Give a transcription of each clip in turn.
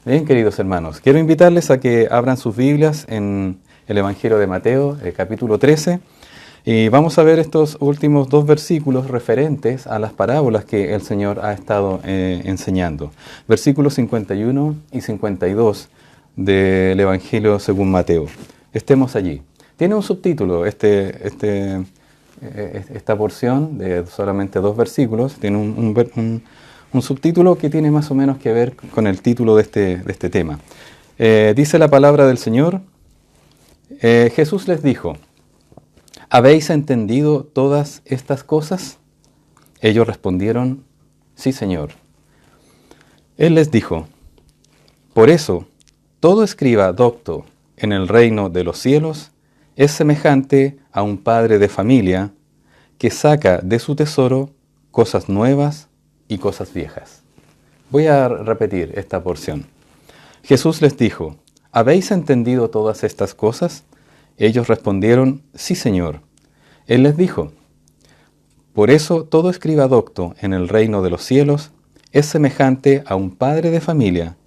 Bien, queridos hermanos, quiero invitarles a que abran sus Biblias en el Evangelio de Mateo, capítulo 13, y vamos a ver estos últimos dos versículos referentes a las parábolas que el Señor ha estado enseñando. Versículos 51 y 52 del Evangelio según Mateo. Estemos allí. Tiene un subtítulo esta porción de solamente dos versículos, tiene un subtítulo que tiene más o menos que ver con el título de este tema. Dice la palabra del Señor, Jesús les dijo, ¿habéis entendido todas estas cosas? Ellos respondieron, sí, Señor. Él les dijo, por eso, todo escriba docto en el reino de los cielos es semejante a un padre de familia que saca de su tesoro cosas nuevas y cosas viejas. Voy a repetir esta porción. Jesús les dijo, ¿habéis entendido todas estas cosas? Ellos respondieron, sí, Señor. Él les dijo, por eso todo escriba docto en el reino de los cielos es semejante a un padre de familia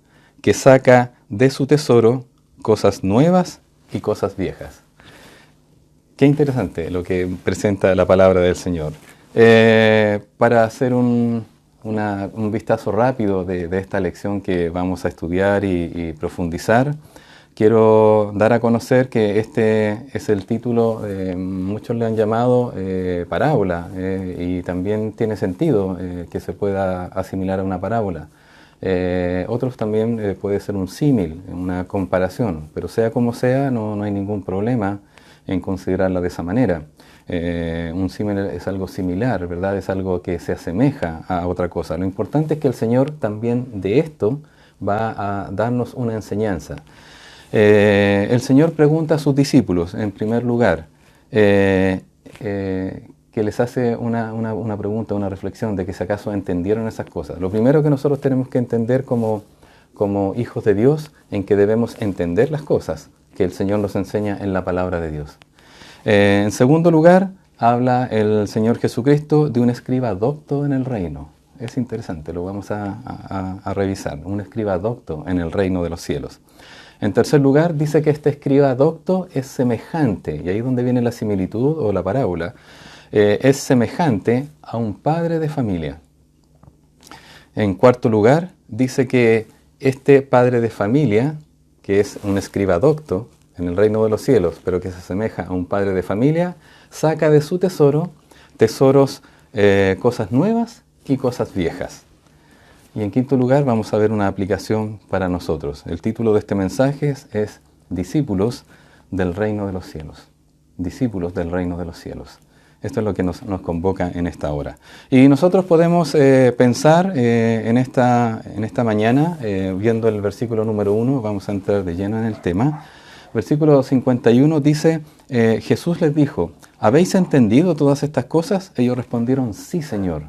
que saca de su tesoro cosas nuevas y cosas viejas. Qué interesante lo que presenta la palabra del Señor. Para hacer un vistazo rápido de esta lección que vamos a estudiar y profundizar, quiero dar a conocer que este es el título, muchos le han llamado parábola, y también tiene sentido que se pueda asimilar a una parábola. Otros también puede ser un símil, una comparación, pero sea como sea, no hay ningún problema en considerarla de esa manera. Un símil es algo similar, ¿verdad? Es algo que se asemeja a otra cosa. Lo importante es que el Señor también de esto va a darnos una enseñanza. El Señor pregunta a sus discípulos, en primer lugar, que les hace una pregunta, una reflexión de que si acaso entendieron esas cosas. Lo primero que nosotros tenemos que entender como hijos de Dios, en que debemos entender las cosas que el Señor nos enseña en la palabra de Dios. En segundo lugar, habla el Señor Jesucristo de un escriba docto en el reino. Es interesante, lo vamos a revisar. Un escriba docto en el reino de los cielos. En tercer lugar, dice que este escriba docto es semejante, y ahí es donde viene la similitud o la parábola, es semejante a un padre de familia. En cuarto lugar, dice que este padre de familia, que es un escriba docto en el reino de los cielos, pero que se asemeja a un padre de familia, saca de su tesoro tesoros, cosas nuevas y cosas viejas. Y en quinto lugar vamos a ver una aplicación para nosotros. El título de este mensaje es Discípulos del reino de los cielos. Discípulos del reino de los cielos. Esto es lo que nos convoca en esta hora. Y nosotros podemos pensar en esta mañana, viendo el versículo número 1, vamos a entrar de lleno en el tema. Versículo 51 dice, Jesús les dijo, ¿habéis entendido todas estas cosas? Ellos respondieron, sí, Señor.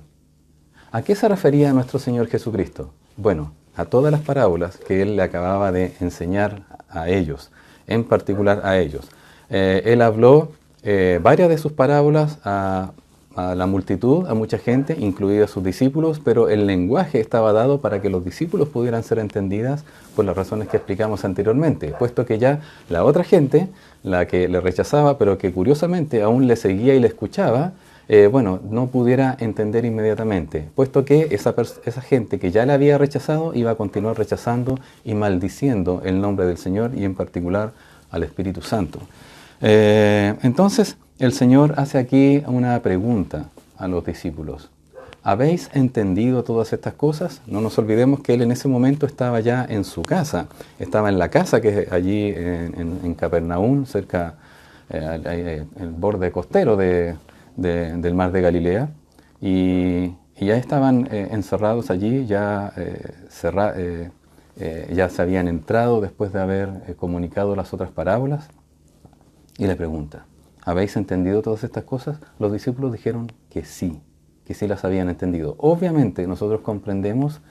¿A qué se refería nuestro Señor Jesucristo? Bueno, a todas las parábolas que Él le acababa de enseñar a ellos, en particular a ellos. Él habló varias de sus parábolas a la multitud, a mucha gente, incluidos sus discípulos, pero el lenguaje estaba dado para que los discípulos pudieran ser entendidas por las razones que explicamos anteriormente, puesto que ya la otra gente, la que le rechazaba, pero que curiosamente aún le seguía y le escuchaba, no pudiera entender inmediatamente, puesto que esa gente que ya le había rechazado iba a continuar rechazando y maldiciendo el nombre del Señor y en particular al Espíritu Santo. Entonces el Señor hace aquí una pregunta a los discípulos. ¿Habéis entendido todas estas cosas? No nos olvidemos que Él en ese momento estaba ya en su casa, estaba en la casa que es allí en Capernaum, cerca el borde costero del mar de Galilea, y ya estaban encerrados allí, ya se habían entrado después de haber comunicado las otras parábolas, y le pregunta, ¿habéis entendido todas estas cosas? Los discípulos dijeron que sí las habían entendido. Obviamente nosotros comprendemos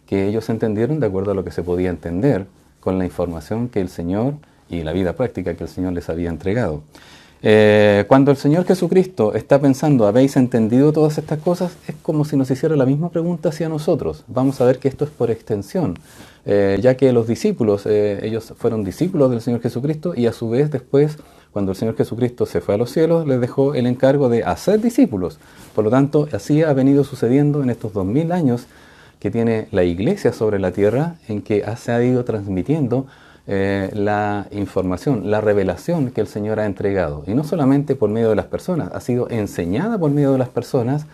que ellos entendieron de acuerdo a lo que se podía entender con la información que el Señor y la vida práctica que el Señor les había entregado. Cuando el Señor Jesucristo está pensando, ¿habéis entendido todas estas cosas? Es como si nos hiciera la misma pregunta hacia nosotros. Vamos a ver que esto es por extensión, ya que los discípulos, ellos fueron discípulos del Señor Jesucristo y a su vez después, cuando el Señor Jesucristo se fue a los cielos, les dejó el encargo de hacer discípulos. Por lo tanto, así ha venido sucediendo en estos 2000 años que tiene la Iglesia sobre la tierra, en que se ha ido transmitiendo la información, la revelación que el Señor ha entregado. Y no solamente por medio de las personas, ha sido enseñada por medio de las personas,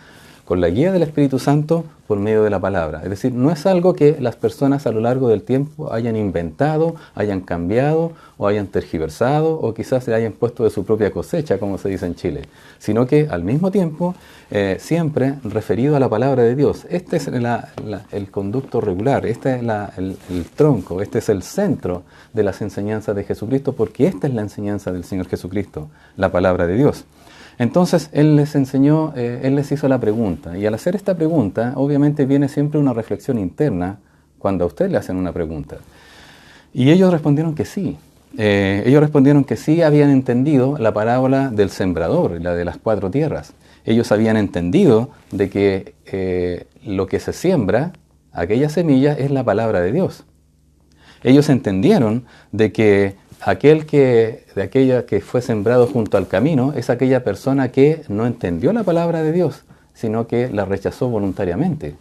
con la guía del Espíritu Santo, por medio de la palabra. Es decir, no es algo que las personas a lo largo del tiempo hayan inventado, hayan cambiado, o hayan tergiversado, o quizás se hayan puesto de su propia cosecha, como se dice en Chile, sino que al mismo tiempo, siempre referido a la palabra de Dios. Este es el conducto regular, este es el tronco, este es el centro de las enseñanzas de Jesucristo, porque esta es la enseñanza del Señor Jesucristo, la palabra de Dios. Entonces, Él les enseñó, Él les hizo la pregunta, y al hacer esta pregunta, obviamente viene siempre una reflexión interna cuando a usted le hacen una pregunta. Y ellos respondieron que sí. Ellos respondieron que sí habían entendido la parábola del sembrador, la de las 4 tierras. Ellos habían entendido de que lo que se siembra, aquella semilla, es la palabra de Dios. Ellos entendieron de que aquella que fue sembrado junto al camino es aquella persona que no entendió la palabra de Dios, sino que la rechazó voluntariamente.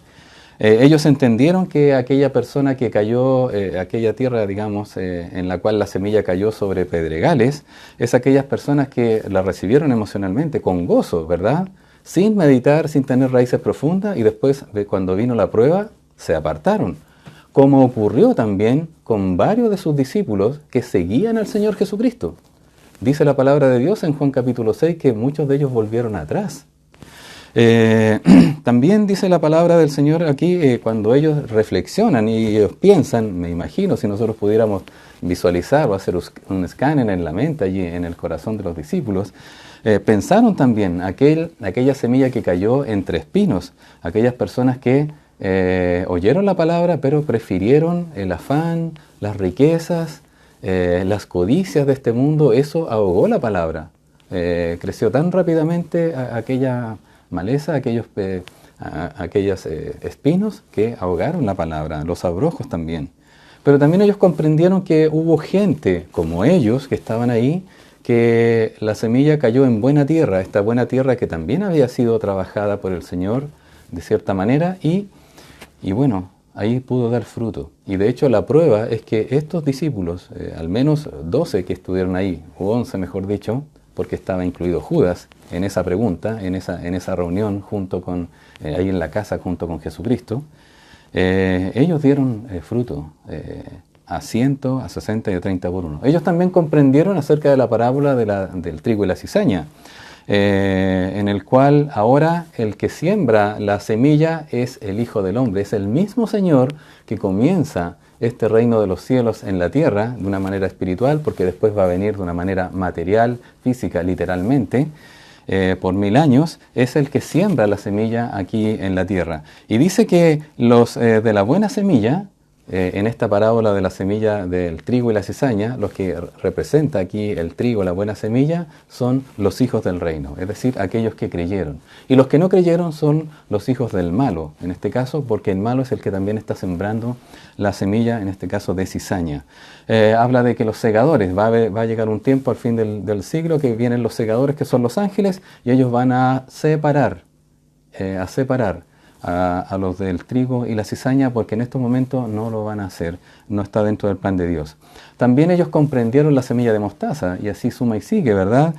Ellos entendieron que aquella persona que cayó, aquella tierra, digamos, en la cual la semilla cayó sobre pedregales, es aquellas personas que la recibieron emocionalmente, con gozo, ¿verdad? Sin meditar, sin tener raíces profundas, y después, cuando vino la prueba, se apartaron. Como ocurrió también con varios de sus discípulos que seguían al Señor Jesucristo. Dice la palabra de Dios en Juan capítulo 6 que muchos de ellos volvieron atrás. También dice la palabra del Señor aquí, cuando ellos reflexionan y ellos piensan, me imagino, si nosotros pudiéramos visualizar o hacer un escáner en la mente, allí en el corazón de los discípulos, pensaron también aquella semilla que cayó entre espinos, aquellas personas que oyeron la palabra, pero prefirieron el afán, las riquezas, las codicias de este mundo. Eso ahogó la palabra. Creció tan rápidamente aquella maleza, aquellos espinos, que ahogaron la palabra, los abrojos también. Pero también ellos comprendieron que hubo gente como ellos que estaban ahí, que la semilla cayó en buena tierra, esta buena tierra que también había sido trabajada por el Señor de cierta manera, y bueno, ahí pudo dar fruto. Y de hecho la prueba es que estos discípulos, al menos 12 que estuvieron ahí, o 11 mejor dicho, porque estaba incluido Judas en esa pregunta, en esa reunión junto con, ahí en la casa junto con Jesucristo, ellos dieron fruto a 100, a 60 y a 30 por uno. Ellos también comprendieron acerca de la parábola del trigo y la cizaña, en el cual ahora el que siembra la semilla es el Hijo del Hombre, es el mismo Señor que comienza este reino de los cielos en la tierra de una manera espiritual, porque después va a venir de una manera material, física, literalmente, por 1000 años, es el que siembra la semilla aquí en la tierra. Y dice que los de la buena semilla, en esta parábola de la semilla del trigo y la cizaña, los que representa aquí el trigo, la buena semilla, son los hijos del reino, es decir, aquellos que creyeron. Y los que no creyeron son los hijos del malo, en este caso, porque el malo es el que también está sembrando la semilla, en este caso de cizaña. Habla de que los segadores, va a llegar un tiempo al fin del siglo que vienen los segadores, que son los ángeles, y ellos van a separar a los del trigo y la cizaña, porque en estos momentos no lo van a hacer, no está dentro del plan de Dios. También ellos comprendieron la semilla de mostaza, y así suma y sigue, ¿verdad?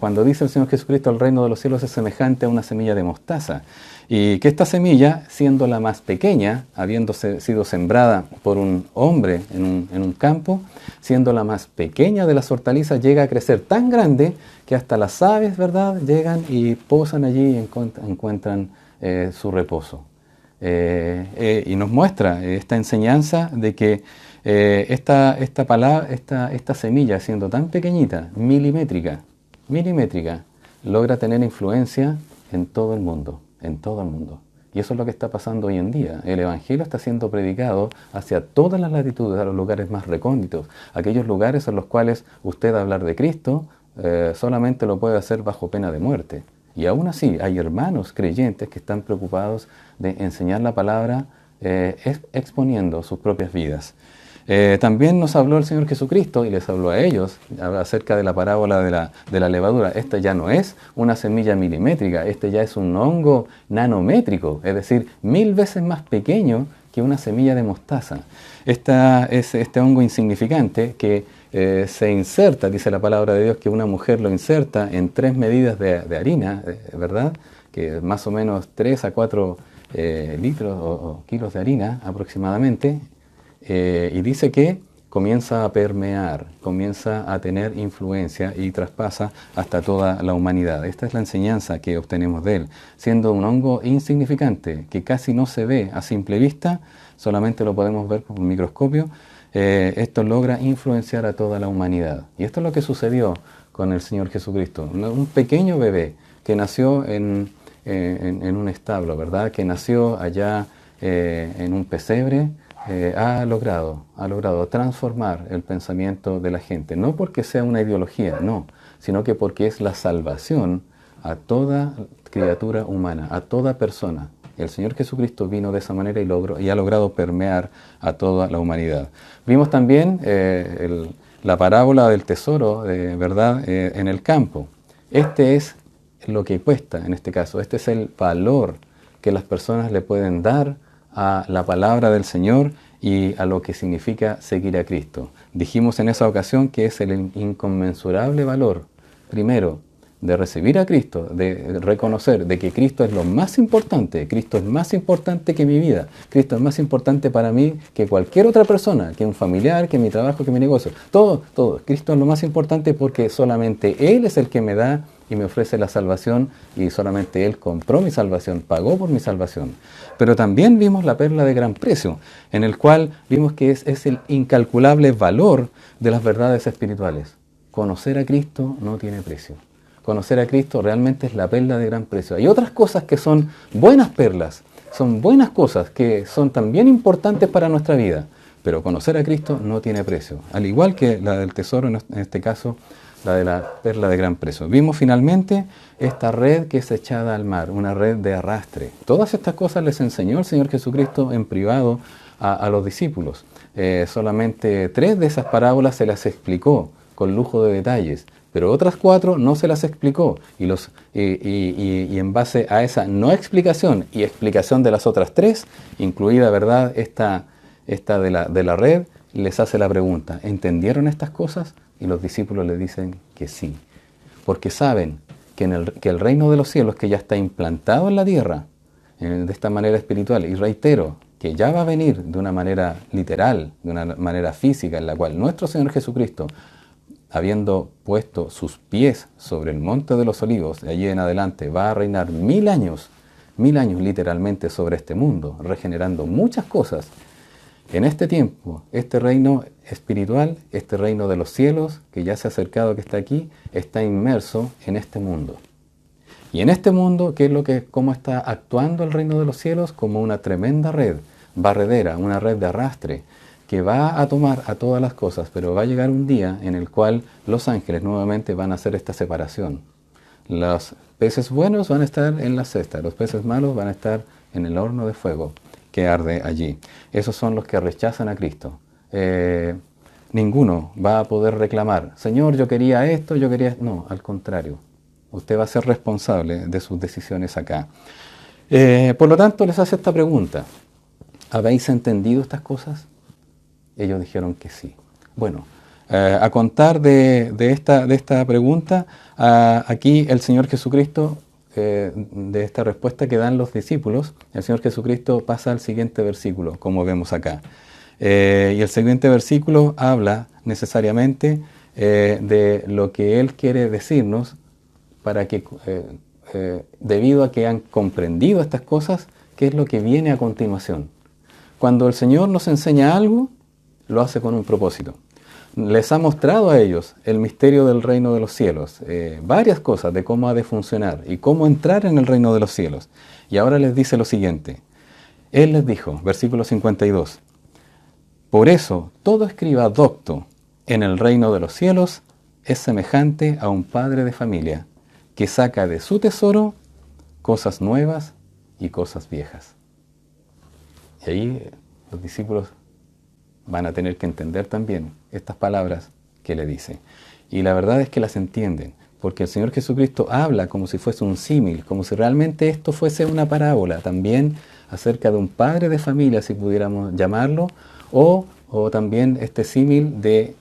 Cuando dice el Señor Jesucristo, el reino de los cielos es semejante a una semilla de mostaza, y que esta semilla, siendo la más pequeña, habiendo sido sembrada por un hombre en un campo, siendo la más pequeña de las hortalizas, llega a crecer tan grande que hasta las aves, ¿verdad?, llegan y posan allí y encuentran su reposo. Y nos muestra esta enseñanza de que esta semilla, siendo tan pequeñita, milimétrica, logra tener influencia en todo el mundo, Y eso es lo que está pasando hoy en día. El Evangelio está siendo predicado hacia todas las latitudes, a los lugares más recónditos, aquellos lugares en los cuales usted hablar de Cristo, solamente lo puede hacer bajo pena de muerte. Y aún así hay hermanos creyentes que están preocupados de enseñar la palabra exponiendo sus propias vidas. También nos habló el Señor Jesucristo y les habló a ellos acerca de la parábola de la levadura. Esta ya no es una semilla milimétrica, este ya es un hongo nanométrico, es decir, 1000 veces más pequeño que una semilla de mostaza. Este hongo insignificante que se inserta, dice la palabra de Dios, que una mujer lo inserta en 3 medidas de harina, ¿verdad? Que más o menos 3 a 4 litros o kilos de harina aproximadamente. Y dice que comienza a permear, comienza a tener influencia y traspasa hasta toda la humanidad. Esta es la enseñanza que obtenemos de él. Siendo un hongo insignificante que casi no se ve a simple vista, solamente lo podemos ver por un microscopio, esto logra influenciar a toda la humanidad. Y esto es lo que sucedió con el Señor Jesucristo. Un pequeño bebé que nació en un establo, ¿verdad? Que nació allá en un pesebre, ha logrado transformar el pensamiento de la gente, no porque sea una ideología, no, sino que porque es la salvación a toda criatura humana, a toda persona. El Señor Jesucristo vino de esa manera y ha logrado permear a toda la humanidad. Vimos también la parábola del tesoro, ¿verdad?, en el campo. Este es lo que cuesta en este caso, este es el valor que las personas le pueden dar a la palabra del Señor y a lo que significa seguir a Cristo. Dijimos en esa ocasión que es el inconmensurable valor, primero, de recibir a Cristo, de reconocer de que Cristo es lo más importante, Cristo es más importante que mi vida, Cristo es más importante para mí que cualquier otra persona, que un familiar, que mi trabajo, que mi negocio, todo. Cristo es lo más importante porque solamente Él es el que me da y me ofrece la salvación y solamente Él compró mi salvación, pagó por mi salvación. Pero también vimos la perla de gran precio, en el cual vimos que es el incalculable valor de las verdades espirituales. Conocer a Cristo no tiene precio. Conocer a Cristo realmente es la perla de gran precio. Hay otras cosas que son buenas perlas, son buenas cosas que son también importantes para nuestra vida, pero conocer a Cristo no tiene precio. Al igual que la del tesoro, en este caso, la de la perla de gran precio. Vimos finalmente esta red que es echada al mar, una red de arrastre. Todas estas cosas les enseñó el Señor Jesucristo en privado a los discípulos. Solamente 3 de esas parábolas se las explicó con lujo de detalles, pero otras 4 no se las explicó. Y en base a esa no explicación y explicación de las otras 3, incluida, ¿verdad?, esta de la red, les hace la pregunta: ¿entendieron estas cosas? Y los discípulos le dicen que sí, porque saben que el reino de los cielos, que ya está implantado en la tierra, de esta manera espiritual, y reitero, que ya va a venir de una manera literal, de una manera física, en la cual nuestro Señor Jesucristo, habiendo puesto sus pies sobre el monte de los olivos, de allí en adelante va a reinar 1000 años literalmente sobre este mundo, regenerando muchas cosas. En este tiempo, este reino espiritual, este reino de los cielos, que ya se ha acercado, que está aquí, está inmerso en este mundo. Y en este mundo, ¿cómo está actuando el reino de los cielos? Como una tremenda red barredera, una red de arrastre, que va a tomar a todas las cosas, pero va a llegar un día en el cual los ángeles nuevamente van a hacer esta separación. Los peces buenos van a estar en la cesta, los peces malos van a estar en el horno de fuego que arde allí. Esos son los que rechazan a Cristo. Ninguno va a poder reclamar: Señor, yo quería esto, yo quería... No, al contrario. Usted va a ser responsable de sus decisiones acá. Por lo tanto, les hace esta pregunta: ¿habéis entendido estas cosas? Ellos dijeron que sí. Bueno, a contar de esta pregunta, aquí el Señor Jesucristo, de esta respuesta que dan los discípulos, el Señor Jesucristo pasa al siguiente versículo, como vemos acá. Y el siguiente versículo habla necesariamente de lo que Él quiere decirnos, para que, debido a que han comprendido estas cosas, ¿qué es lo que viene a continuación? Cuando el Señor nos enseña algo, lo hace con un propósito. Les ha mostrado a ellos el misterio del reino de los cielos, varias cosas de cómo ha de funcionar y cómo entrar en el reino de los cielos. Y ahora les dice lo siguiente. Él les dijo, versículo 52, por eso todo escriba docto en el reino de los cielos es semejante a un padre de familia que saca de su tesoro cosas nuevas y cosas viejas. Y ahí los discípulos van a tener que entender también estas palabras que le dice. Y la verdad es que las entienden, porque el Señor Jesucristo habla como si fuese un símil, como si realmente esto fuese una parábola, también acerca de un padre de familia, si pudiéramos llamarlo, o también este símil de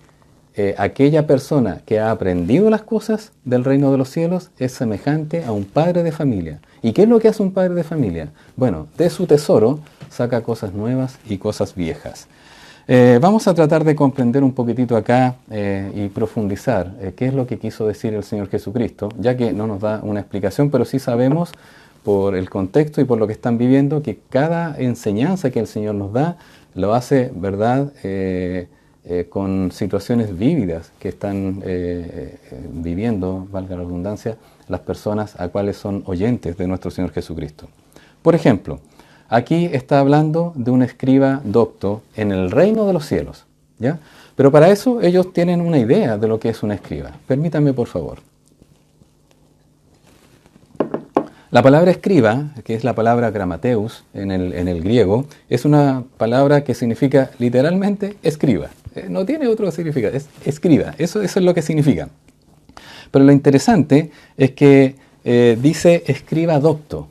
aquella persona que ha aprendido las cosas del reino de los cielos es semejante a un padre de familia. ¿Y qué es lo que hace un padre de familia? Bueno, de su tesoro saca cosas nuevas y cosas viejas. Vamos a tratar de comprender un poquitito acá y profundizar qué es lo que quiso decir el Señor Jesucristo, ya que no nos da una explicación, pero sí sabemos por el contexto y por lo que están viviendo que cada enseñanza que el Señor nos da lo hace, ¿verdad?, con situaciones vívidas que están viviendo, valga la redundancia, las personas a cuales son oyentes de nuestro Señor Jesucristo. Por ejemplo, aquí está hablando de un escriba docto en el reino de los cielos, ¿ya? Pero para eso ellos tienen una idea de lo que es un escriba. Permítanme, por favor. La palabra escriba, que es la palabra grammateus en el griego, es una palabra que significa literalmente escriba. No tiene otro significado, es escriba. Eso es lo que significa. Pero lo interesante es que dice escriba docto.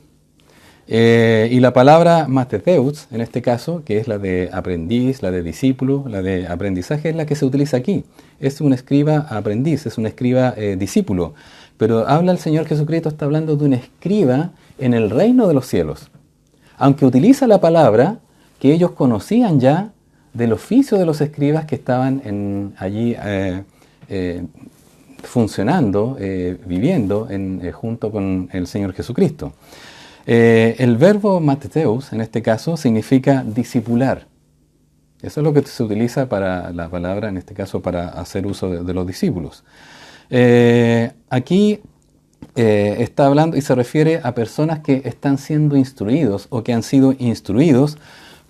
Y la palabra matheteus, en este caso, que es la de aprendiz, la de discípulo, la de aprendizaje, es la que se utiliza aquí. Es un escriba aprendiz, es un escriba discípulo. Pero habla el Señor Jesucristo, está hablando de un escriba en el reino de los cielos. Aunque utiliza la palabra que ellos conocían ya del oficio de los escribas que estaban allí funcionando, viviendo junto con el Señor Jesucristo. El verbo matheteus, en este caso, significa discipular. Eso es lo que se utiliza para la palabra, en este caso, para hacer uso de los discípulos. Aquí está hablando y se refiere a personas que están siendo instruidos o que han sido instruidos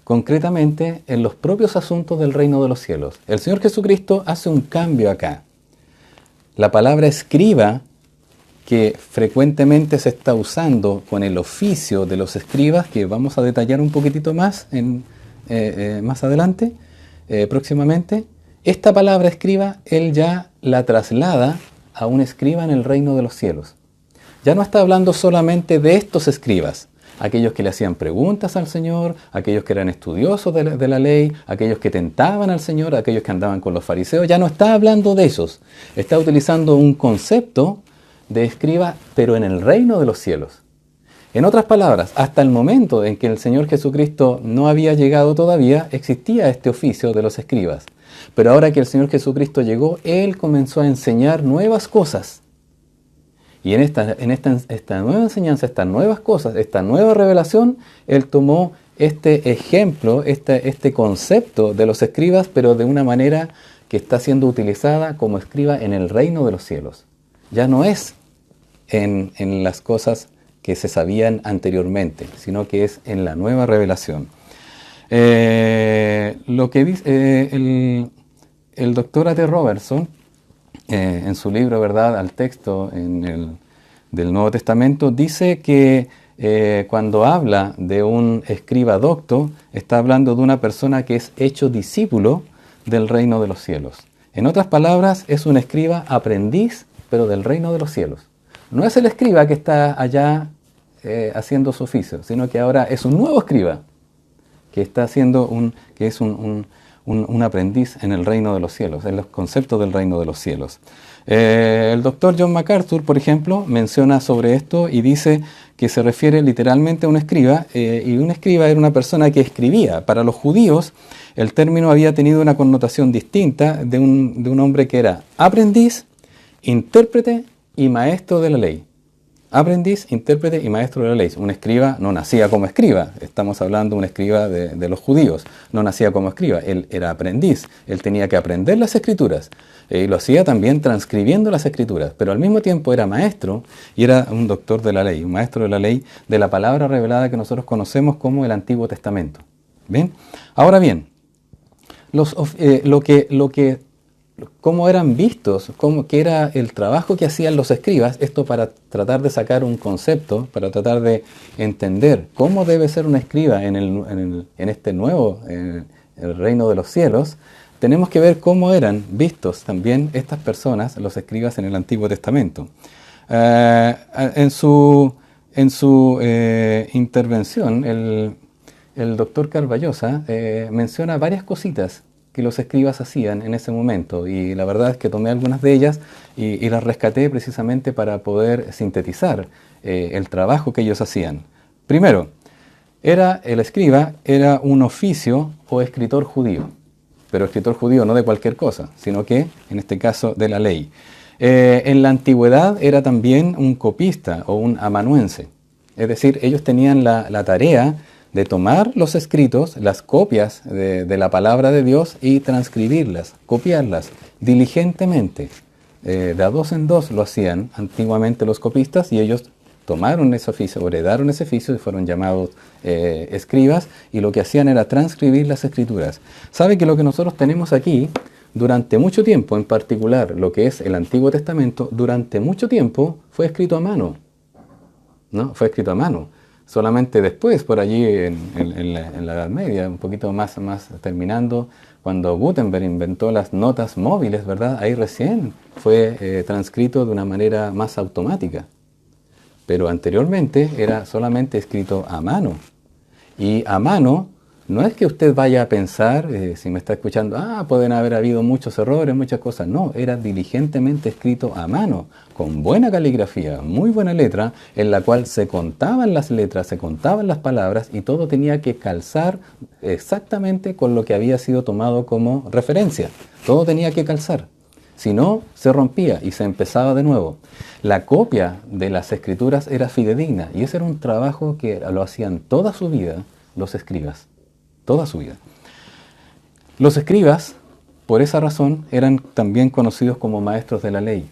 concretamente en los propios asuntos del reino de los cielos. El Señor Jesucristo hace un cambio acá. La palabra escriba, que frecuentemente se está usando con el oficio de los escribas, que vamos a detallar un poquitito más más adelante, próximamente. Esta palabra escriba, él ya la traslada a un escriba en el reino de los cielos. Ya no está hablando solamente de estos escribas, aquellos que le hacían preguntas al Señor, aquellos que eran estudiosos de la ley, aquellos que tentaban al Señor, aquellos que andaban con los fariseos. Ya no está hablando de esos. Está utilizando un concepto de escriba, pero en el reino de los cielos. En otras palabras, hasta el momento en que el Señor Jesucristo no había llegado todavía, existía este oficio de los escribas. Pero ahora que el Señor Jesucristo llegó, Él comenzó a enseñar nuevas cosas. Y en esta nueva enseñanza, estas nuevas cosas, esta nueva revelación, Él tomó este ejemplo, este concepto de los escribas, pero de una manera que está siendo utilizada como escriba en el reino de los cielos. Ya no es en las cosas que se sabían anteriormente, sino que es en la nueva revelación. Lo que dice el doctor A.T. Robertson, en su libro Verdad al Texto del Nuevo Testamento, dice que cuando habla de un escriba docto, está hablando de una persona que es hecho discípulo del reino de los cielos. En otras palabras, es un escriba aprendiz, pero del reino de los cielos. No es el escriba que está allá haciendo su oficio, sino que ahora es un nuevo escriba que está haciendo un aprendiz en el reino de los cielos, en los conceptos del reino de los cielos. El doctor John MacArthur, por ejemplo, menciona sobre esto y dice que se refiere literalmente a un escriba, y un escriba era una persona que escribía. Para los judíos, el término había tenido una connotación distinta de un hombre que era aprendiz, intérprete y maestro de la ley. Aprendiz, intérprete y maestro de la ley. Un escriba no nacía como escriba. Estamos hablando de un escriba de los judíos. No nacía como escriba. Él era aprendiz. Él tenía que aprender las escrituras. Y lo hacía también transcribiendo las escrituras. Pero al mismo tiempo era maestro y era un doctor de la ley. Un maestro de la ley de la palabra revelada que nosotros conocemos como el Antiguo Testamento. ¿Bien? Ahora bien, lo que cómo eran vistos, qué era el trabajo que hacían los escribas, esto para tratar de sacar un concepto, para tratar de entender cómo debe ser un escriba en este nuevo el reino de los cielos. Tenemos que ver cómo eran vistos también estas personas, los escribas en el Antiguo Testamento. En su intervención, el doctor Carballosa menciona varias cositas que los escribas hacían en ese momento, y la verdad es que tomé algunas de ellas y las rescaté precisamente para poder sintetizar el trabajo que ellos hacían. Primero, el escriba era un oficio o escritor judío, pero escritor judío no de cualquier cosa, sino que, en este caso, de la ley. En la antigüedad era también un copista o un amanuense, es decir, ellos tenían la tarea de tomar los escritos, las copias de la palabra de Dios y transcribirlas, copiarlas diligentemente. De a dos en dos lo hacían antiguamente los copistas, y ellos tomaron ese oficio, heredaron ese oficio y fueron llamados escribas, y lo que hacían era transcribir las escrituras. ¿Sabe que lo que nosotros tenemos aquí, durante mucho tiempo, en particular lo que es el Antiguo Testamento, durante mucho tiempo fue escrito a mano? ¿No? Fue escrito a mano. Solamente después, por allí en la Edad Media, un poquito más terminando, cuando Gutenberg inventó las notas móviles, ¿verdad? Ahí recién fue transcrito de una manera más automática. Pero anteriormente era solamente escrito a mano. Y a mano no es que usted vaya a pensar, si me está escuchando, pueden haber habido muchos errores, muchas cosas. No, era diligentemente escrito a mano, con buena caligrafía, muy buena letra, en la cual se contaban las letras, se contaban las palabras, y todo tenía que calzar exactamente con lo que había sido tomado como referencia. Todo tenía que calzar. Si no, se rompía y se empezaba de nuevo. La copia de las escrituras era fidedigna, y ese era un trabajo que lo hacían toda su vida los escribas. Toda su vida. Los escribas, por esa razón, eran también conocidos como maestros de la ley.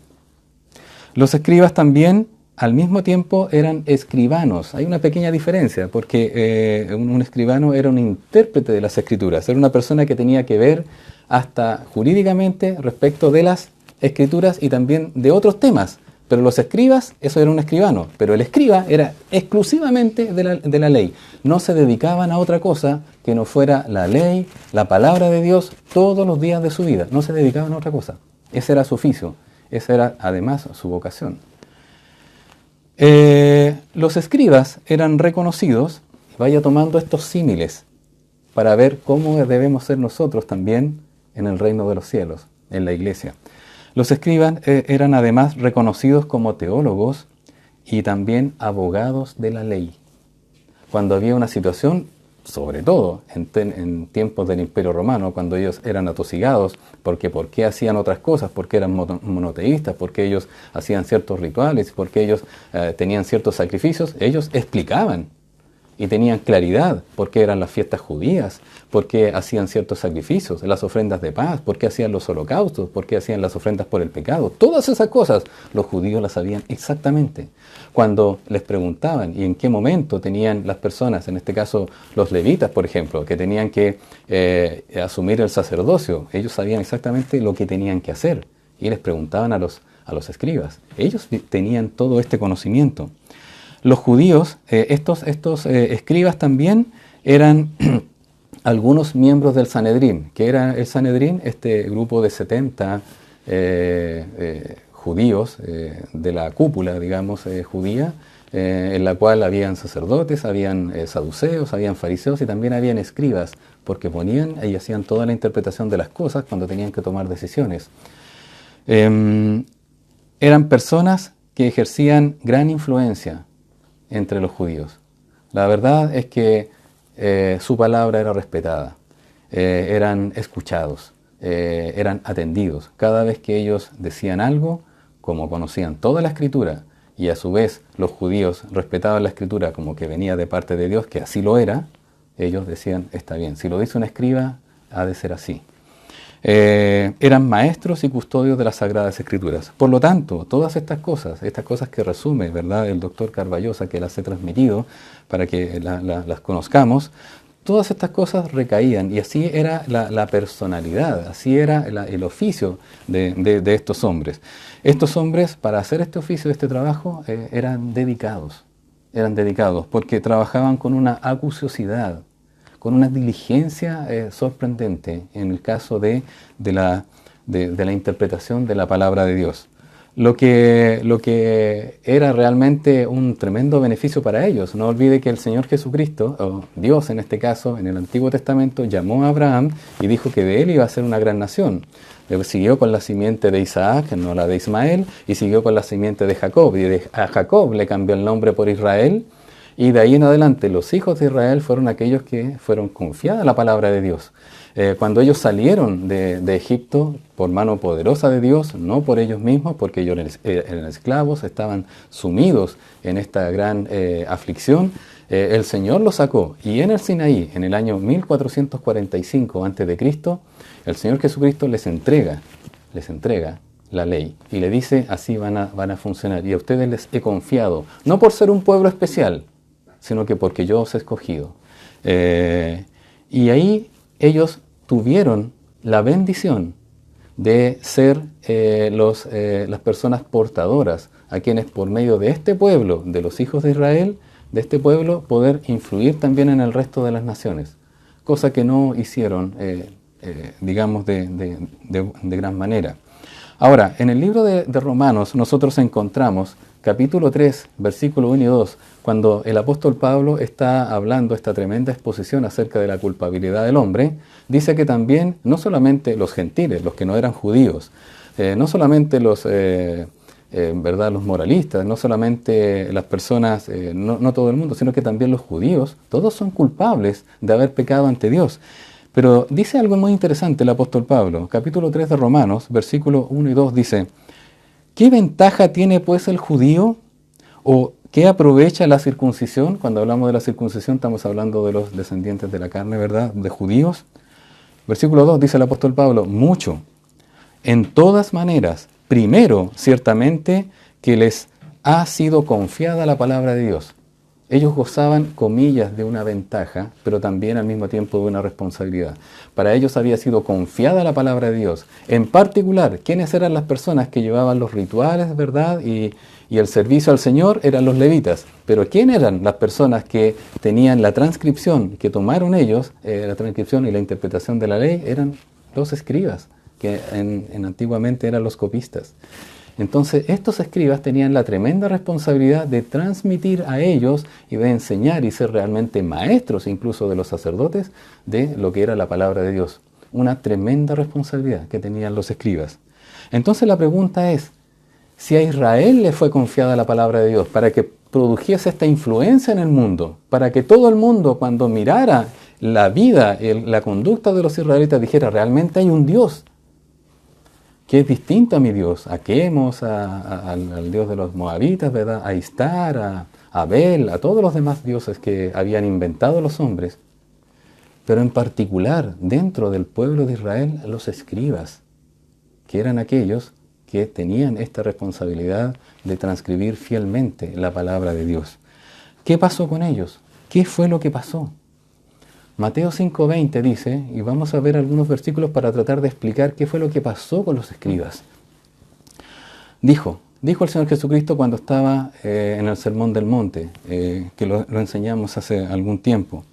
Los escribas también, al mismo tiempo, eran escribanos. Hay una pequeña diferencia, porque un escribano era un intérprete de las escrituras. Era una persona que tenía que ver hasta jurídicamente respecto de las escrituras y también de otros temas. Pero los escribas, eso era un escribano, pero el escriba era exclusivamente de la ley. No se dedicaban a otra cosa que no fuera la ley, la palabra de Dios, todos los días de su vida. No se dedicaban a otra cosa. Ese era su oficio, esa era además su vocación. Los escribas eran reconocidos, vaya tomando estos símiles, para ver cómo debemos ser nosotros también en el reino de los cielos, en la iglesia. Los escribas eran además reconocidos como teólogos y también abogados de la ley. Cuando había una situación, sobre todo en tiempos del Imperio Romano, cuando ellos eran atosigados, porque ¿por qué hacían otras cosas? Porque eran monoteístas, porque ellos hacían ciertos rituales, porque ellos tenían ciertos sacrificios, ellos explicaban y tenían claridad por qué eran las fiestas judías, por qué hacían ciertos sacrificios, las ofrendas de paz, por qué hacían los holocaustos, por qué hacían las ofrendas por el pecado. Todas esas cosas los judíos las sabían exactamente. Cuando les preguntaban y en qué momento tenían las personas, en este caso los levitas, por ejemplo, que tenían que asumir el sacerdocio, ellos sabían exactamente lo que tenían que hacer y les preguntaban a los escribas. Ellos tenían todo este conocimiento. Los judíos, estos escribas también eran algunos miembros del Sanedrín. ¿Qué era el Sanedrín? Este grupo de 70 judíos de la cúpula, digamos, judía, en la cual habían sacerdotes, habían saduceos, habían fariseos y también habían escribas, porque ponían y hacían toda la interpretación de las cosas cuando tenían que tomar decisiones. Eran personas que ejercían gran influencia entre los judíos. La verdad es que su palabra era respetada, eran escuchados, eran atendidos. Cada vez que ellos decían algo, como conocían toda la Escritura, y a su vez los judíos respetaban la Escritura como que venía de parte de Dios, que así lo era, ellos decían, está bien, si lo dice un escriba, ha de ser así. Eran maestros y custodios de las Sagradas Escrituras. Por lo tanto, todas estas cosas que resume, ¿verdad?, el doctor Carballosa, que las he transmitido para que las conozcamos, todas estas cosas recaían, y así era la personalidad, así era el oficio de estos hombres. Estos hombres, para hacer este oficio, este trabajo, eran dedicados, porque trabajaban con una acuciosidad, con una diligencia sorprendente en el caso de la interpretación de la palabra de Dios. Lo que era realmente un tremendo beneficio para ellos. No olvide que el Señor Jesucristo, o Dios en este caso, en el Antiguo Testamento, llamó a Abraham y dijo que de él iba a ser una gran nación. Siguió con la simiente de Isaac, no la de Ismael, y siguió con la simiente de Jacob. Y a Jacob le cambió el nombre por Israel, y de ahí en adelante los hijos de Israel fueron aquellos que fueron confiados a la palabra de Dios. Cuando ellos salieron de Egipto por mano poderosa de Dios, no por ellos mismos, porque ellos eran esclavos, estaban sumidos en esta gran aflicción, el Señor los sacó. Y en el Sinaí, en el año 1445 a.C., el Señor Jesucristo les entrega la ley y le dice: así van a funcionar. Y a ustedes les he confiado, no por ser un pueblo especial, sino que porque yo os he escogido. Y ahí ellos tuvieron la bendición de ser las personas portadoras, a quienes por medio de este pueblo, de los hijos de Israel, de este pueblo, poder influir también en el resto de las naciones, cosa que no hicieron, digamos, de gran manera. Ahora, en el libro de Romanos nosotros encontramos capítulo 3, versículo 1 y 2, cuando el apóstol Pablo está hablando esta tremenda exposición acerca de la culpabilidad del hombre, dice que también, no solamente los gentiles, los que no eran judíos, no solamente los moralistas, no solamente las personas, no todo el mundo, sino que también los judíos, todos son culpables de haber pecado ante Dios. Pero dice algo muy interesante el apóstol Pablo, capítulo 3 de Romanos, versículo 1 y 2, dice: ¿qué ventaja tiene pues el judío? ¿O qué aprovecha la circuncisión? Cuando hablamos de la circuncisión estamos hablando de los descendientes de la carne, ¿verdad?, de judíos. Versículo 2 dice el apóstol Pablo: mucho. En todas maneras, primero, ciertamente, que les ha sido confiada la palabra de Dios. Ellos gozaban, comillas, de una ventaja, pero también al mismo tiempo de una responsabilidad. Para ellos había sido confiada la palabra de Dios. En particular, ¿quiénes eran las personas que llevaban los rituales, verdad? Y el servicio al Señor eran los levitas. Pero ¿quién eran las personas que tenían la transcripción, que tomaron ellos, la transcripción y la interpretación de la ley? Eran los escribas, que antiguamente eran los copistas. Entonces, estos escribas tenían la tremenda responsabilidad de transmitir a ellos y de enseñar y ser realmente maestros, incluso de los sacerdotes, de lo que era la palabra de Dios. Una tremenda responsabilidad que tenían los escribas. Entonces la pregunta es, si a Israel le fue confiada la palabra de Dios para que produjese esta influencia en el mundo, para que todo el mundo, cuando mirara la vida, la conducta de los israelitas, dijera: realmente hay un Dios que es distinto a mi Dios, a Quemos, al Dios de los moabitas, ¿verdad?, a Istar, a Abel, a todos los demás dioses que habían inventado los hombres, pero en particular dentro del pueblo de Israel, los escribas, que eran aquellos que tenían esta responsabilidad de transcribir fielmente la palabra de Dios. ¿Qué pasó con ellos? ¿Qué fue lo que pasó? Mateo 5:20 dice, y vamos a ver algunos versículos para tratar de explicar qué fue lo que pasó con los escribas. Dijo el Señor Jesucristo cuando estaba en el Sermón del Monte, que lo enseñamos hace algún tiempo.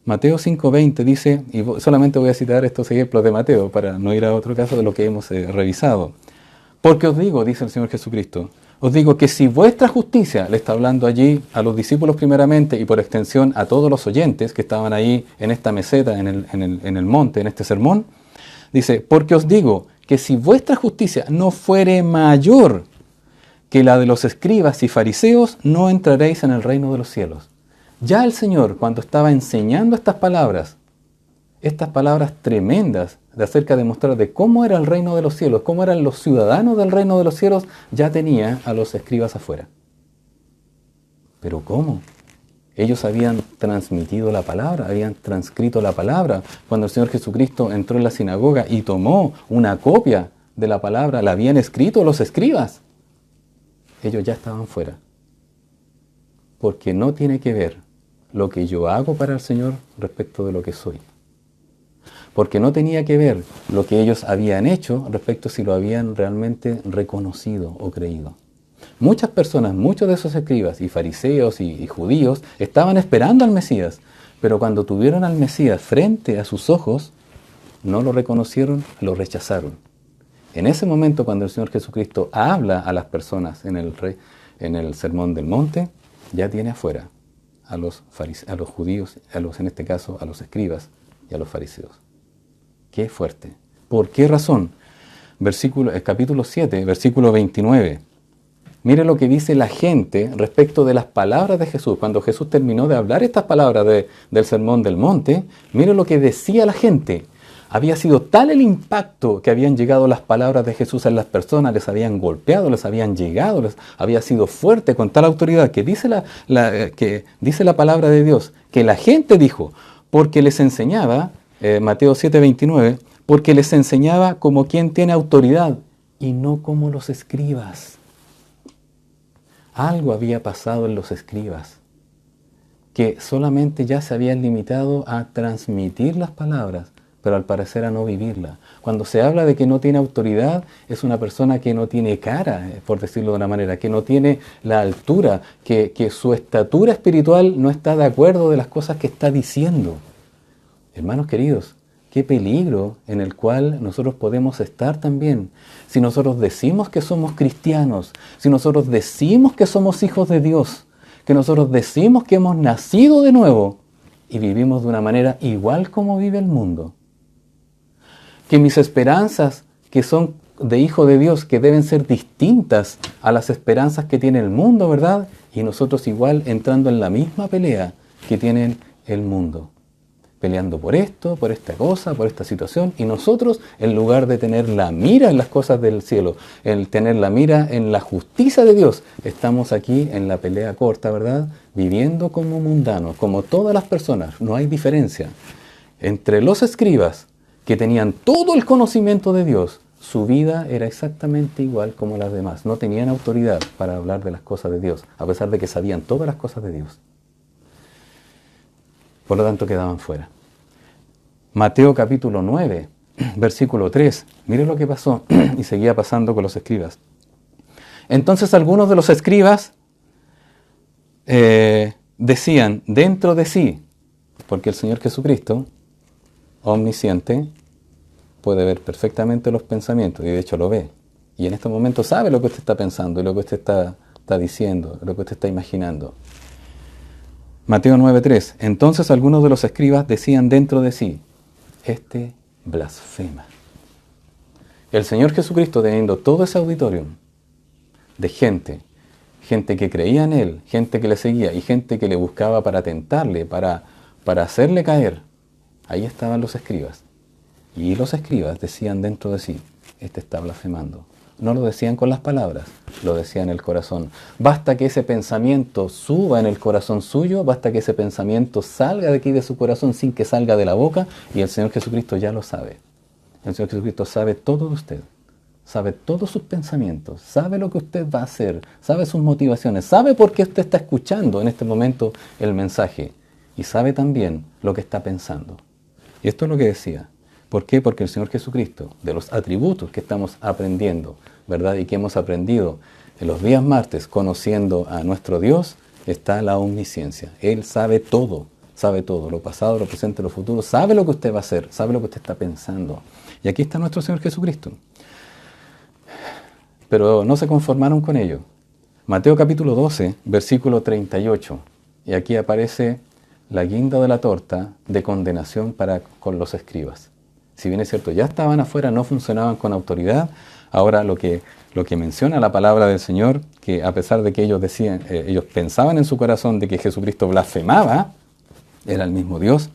Mateo 5:20 dice, y solamente voy a citar estos ejemplos de Mateo para no ir a otro caso de lo que hemos revisado. Porque os digo, dice el Señor Jesucristo, os digo que si vuestra justicia, le está hablando allí a los discípulos primeramente y por extensión a todos los oyentes que estaban ahí en esta meseta, en el monte, en este sermón, dice, porque os digo que si vuestra justicia no fuere mayor que la de los escribas y fariseos, no entraréis en el reino de los cielos. Ya el Señor, cuando estaba enseñando estas palabras tremendas de acerca de mostrar de cómo era el reino de los cielos, cómo eran los ciudadanos del reino de los cielos, ya tenía a los escribas afuera. ¿Pero cómo? Ellos habían transmitido la palabra, habían transcrito la palabra. Cuando el Señor Jesucristo entró en la sinagoga y tomó una copia de la palabra, la habían escrito los escribas. Ellos ya estaban fuera. Porque no tiene que ver lo que yo hago para el Señor respecto de lo que soy. Porque no tenía que ver lo que ellos habían hecho respecto a si lo habían realmente reconocido o creído. Muchas personas, muchos de esos escribas y fariseos y judíos estaban esperando al Mesías, pero cuando tuvieron al Mesías frente a sus ojos, no lo reconocieron, lo rechazaron. En ese momento, cuando el Señor Jesucristo habla a las personas en el Sermón del Monte, ya tiene afuera a los judíos, en este caso a los escribas y a los fariseos. ¡Qué fuerte! ¿Por qué razón? Capítulo 7, versículo 29. Mire lo que dice la gente respecto de las palabras de Jesús. Cuando Jesús terminó de hablar estas palabras del Sermón del Monte, mire lo que decía la gente. Había sido tal el impacto que habían llegado las palabras de Jesús en las personas, les habían golpeado, les habían llegado, les había sido fuerte con tal autoridad que dice la palabra de Dios, que la gente dijo, porque les enseñaba, Mateo 7:29, porque les enseñaba como quien tiene autoridad y no como los escribas. Algo había pasado en los escribas, que solamente ya se habían limitado a transmitir las palabras, pero al parecer a no vivirla. Cuando se habla de que no tiene autoridad, es una persona que no tiene cara, por decirlo de una manera, que no tiene la altura, que su estatura espiritual no está de acuerdo de las cosas que está diciendo. Hermanos queridos, qué peligro en el cual nosotros podemos estar también. Si nosotros decimos que somos cristianos, si nosotros decimos que somos hijos de Dios, que nosotros decimos que hemos nacido de nuevo y vivimos de una manera igual como vive el mundo. Que mis esperanzas, que son de hijo de Dios, que deben ser distintas a las esperanzas que tiene el mundo, ¿verdad? Y nosotros igual entrando en la misma pelea que tienen el mundo. Peleando por esto, por esta cosa, por esta situación. Y nosotros, en lugar de tener la mira en las cosas del cielo, el tener la mira en la justicia de Dios, estamos aquí en la pelea corta, ¿verdad? Viviendo como mundanos, como todas las personas. No hay diferencia. Entre los escribas, que tenían todo el conocimiento de Dios, su vida era exactamente igual como las demás. No tenían autoridad para hablar de las cosas de Dios, a pesar de que sabían todas las cosas de Dios. Por lo tanto, quedaban fuera. Mateo capítulo 9, versículo 3. Mire lo que pasó y seguía pasando con los escribas. Entonces algunos de los escribas decían dentro de sí, porque el Señor Jesucristo, omnisciente, puede ver perfectamente los pensamientos, y de hecho lo ve. Y en este momento sabe lo que usted está pensando, y lo que usted está diciendo, lo que usted está imaginando. Mateo 9:3. Entonces algunos de los escribas decían dentro de sí, este blasfema. El Señor Jesucristo, teniendo todo ese auditorio de gente que creía en Él, gente que le seguía y gente que le buscaba para tentarle, para hacerle caer, ahí estaban los escribas. Y los escribas decían dentro de sí, este está blasfemando. No lo decían con las palabras, lo decían en el corazón. Basta que ese pensamiento suba en el corazón suyo, basta que ese pensamiento salga de aquí de su corazón sin que salga de la boca, y el Señor Jesucristo ya lo sabe. El Señor Jesucristo sabe todo de usted, sabe todos sus pensamientos, sabe lo que usted va a hacer, sabe sus motivaciones, sabe por qué usted está escuchando en este momento el mensaje, y sabe también lo que está pensando. Y esto es lo que decía. ¿Por qué? Porque el Señor Jesucristo, de los atributos que estamos aprendiendo, ¿verdad? Y que hemos aprendido en los días martes, conociendo a nuestro Dios, está la omnisciencia. Él sabe todo, lo pasado, lo presente, lo futuro, sabe lo que usted va a hacer, sabe lo que usted está pensando. Y aquí está nuestro Señor Jesucristo. Pero no se conformaron con ello. Mateo capítulo 12, versículo 38. Y aquí aparece la guinda de la torta de condenación con los escribas. Si bien es cierto, ya estaban afuera, no funcionaban con autoridad, ahora lo que menciona la palabra del Señor, que a pesar de que ellos decían, ellos pensaban en su corazón de que Jesucristo blasfemaba, era el mismo Dios,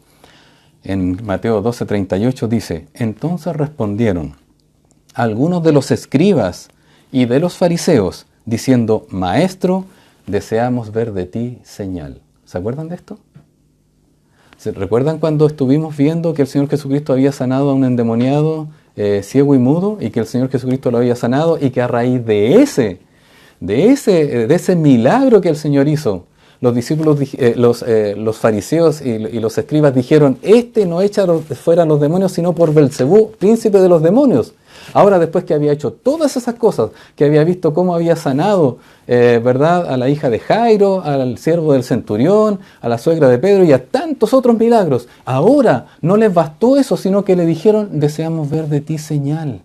en Mateo 12:38 dice, entonces respondieron algunos de los escribas y de los fariseos, diciendo, Maestro, deseamos ver de ti señal. ¿Se acuerdan de esto? ¿Recuerdan cuando estuvimos viendo que el Señor Jesucristo había sanado a un endemoniado ciego y mudo, y que el Señor Jesucristo lo había sanado, y que a raíz de ese milagro que el Señor hizo, los discípulos, los fariseos y los escribas dijeron, este no echa fuera a los demonios sino por Belcebú, príncipe de los demonios. Ahora, después que había hecho todas esas cosas, que había visto cómo había sanado, ¿verdad?, a la hija de Jairo, al siervo del centurión, a la suegra de Pedro y a tantos otros milagros, ahora no les bastó eso, sino que le dijeron, deseamos ver de ti señal.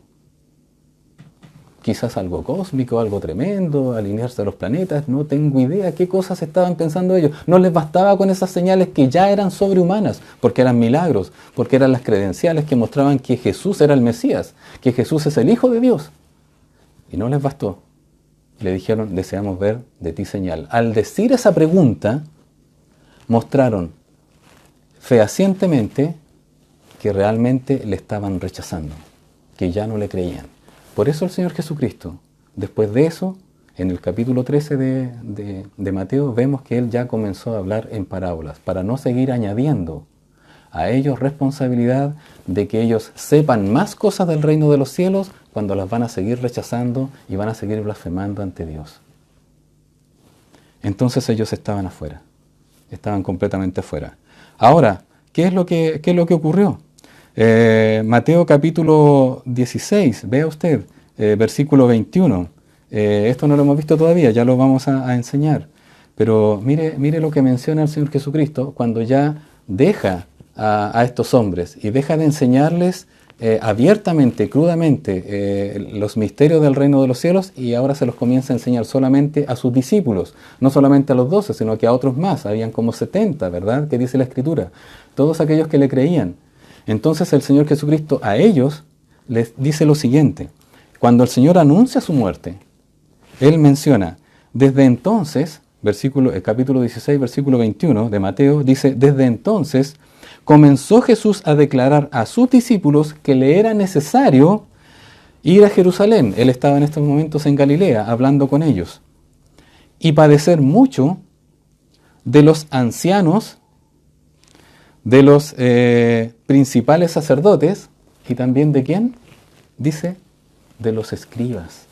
Quizás algo cósmico, algo tremendo, alinearse a los planetas, no tengo idea qué cosas estaban pensando ellos. No les bastaba con esas señales que ya eran sobrehumanas, porque eran milagros, porque eran las credenciales que mostraban que Jesús era el Mesías, que Jesús es el Hijo de Dios. Y no les bastó. Le dijeron, deseamos ver de ti señal. Al decir esa pregunta, mostraron fehacientemente que realmente le estaban rechazando, que ya no le creían. Por eso el Señor Jesucristo, después de eso, en el capítulo 13 de Mateo, vemos que Él ya comenzó a hablar en parábolas, para no seguir añadiendo a ellos responsabilidad de que ellos sepan más cosas del reino de los cielos cuando las van a seguir rechazando y van a seguir blasfemando ante Dios. Entonces ellos estaban afuera, estaban completamente afuera. Ahora, ¿qué es lo que ocurrió? Mateo capítulo 16, vea usted, versículo 21. Esto no lo hemos visto todavía, ya lo vamos a enseñar. Pero mire lo que menciona el Señor Jesucristo cuando ya deja a estos hombres y deja de enseñarles abiertamente, crudamente, los misterios del reino de los cielos, y ahora se los comienza a enseñar solamente a sus discípulos, no solamente a los 12, sino que a otros más, habían como 70, ¿verdad?, que dice la Escritura, todos aquellos que le creían. Entonces el Señor Jesucristo a ellos les dice lo siguiente: cuando el Señor anuncia su muerte, Él menciona, desde entonces, capítulo 16, versículo 21 de Mateo, dice, desde entonces comenzó Jesús a declarar a sus discípulos que le era necesario ir a Jerusalén. Él estaba en estos momentos en Galilea, hablando con ellos, y padecer mucho de los ancianos, de los principales sacerdotes, y también ¿de quién? Dice, de los escribas,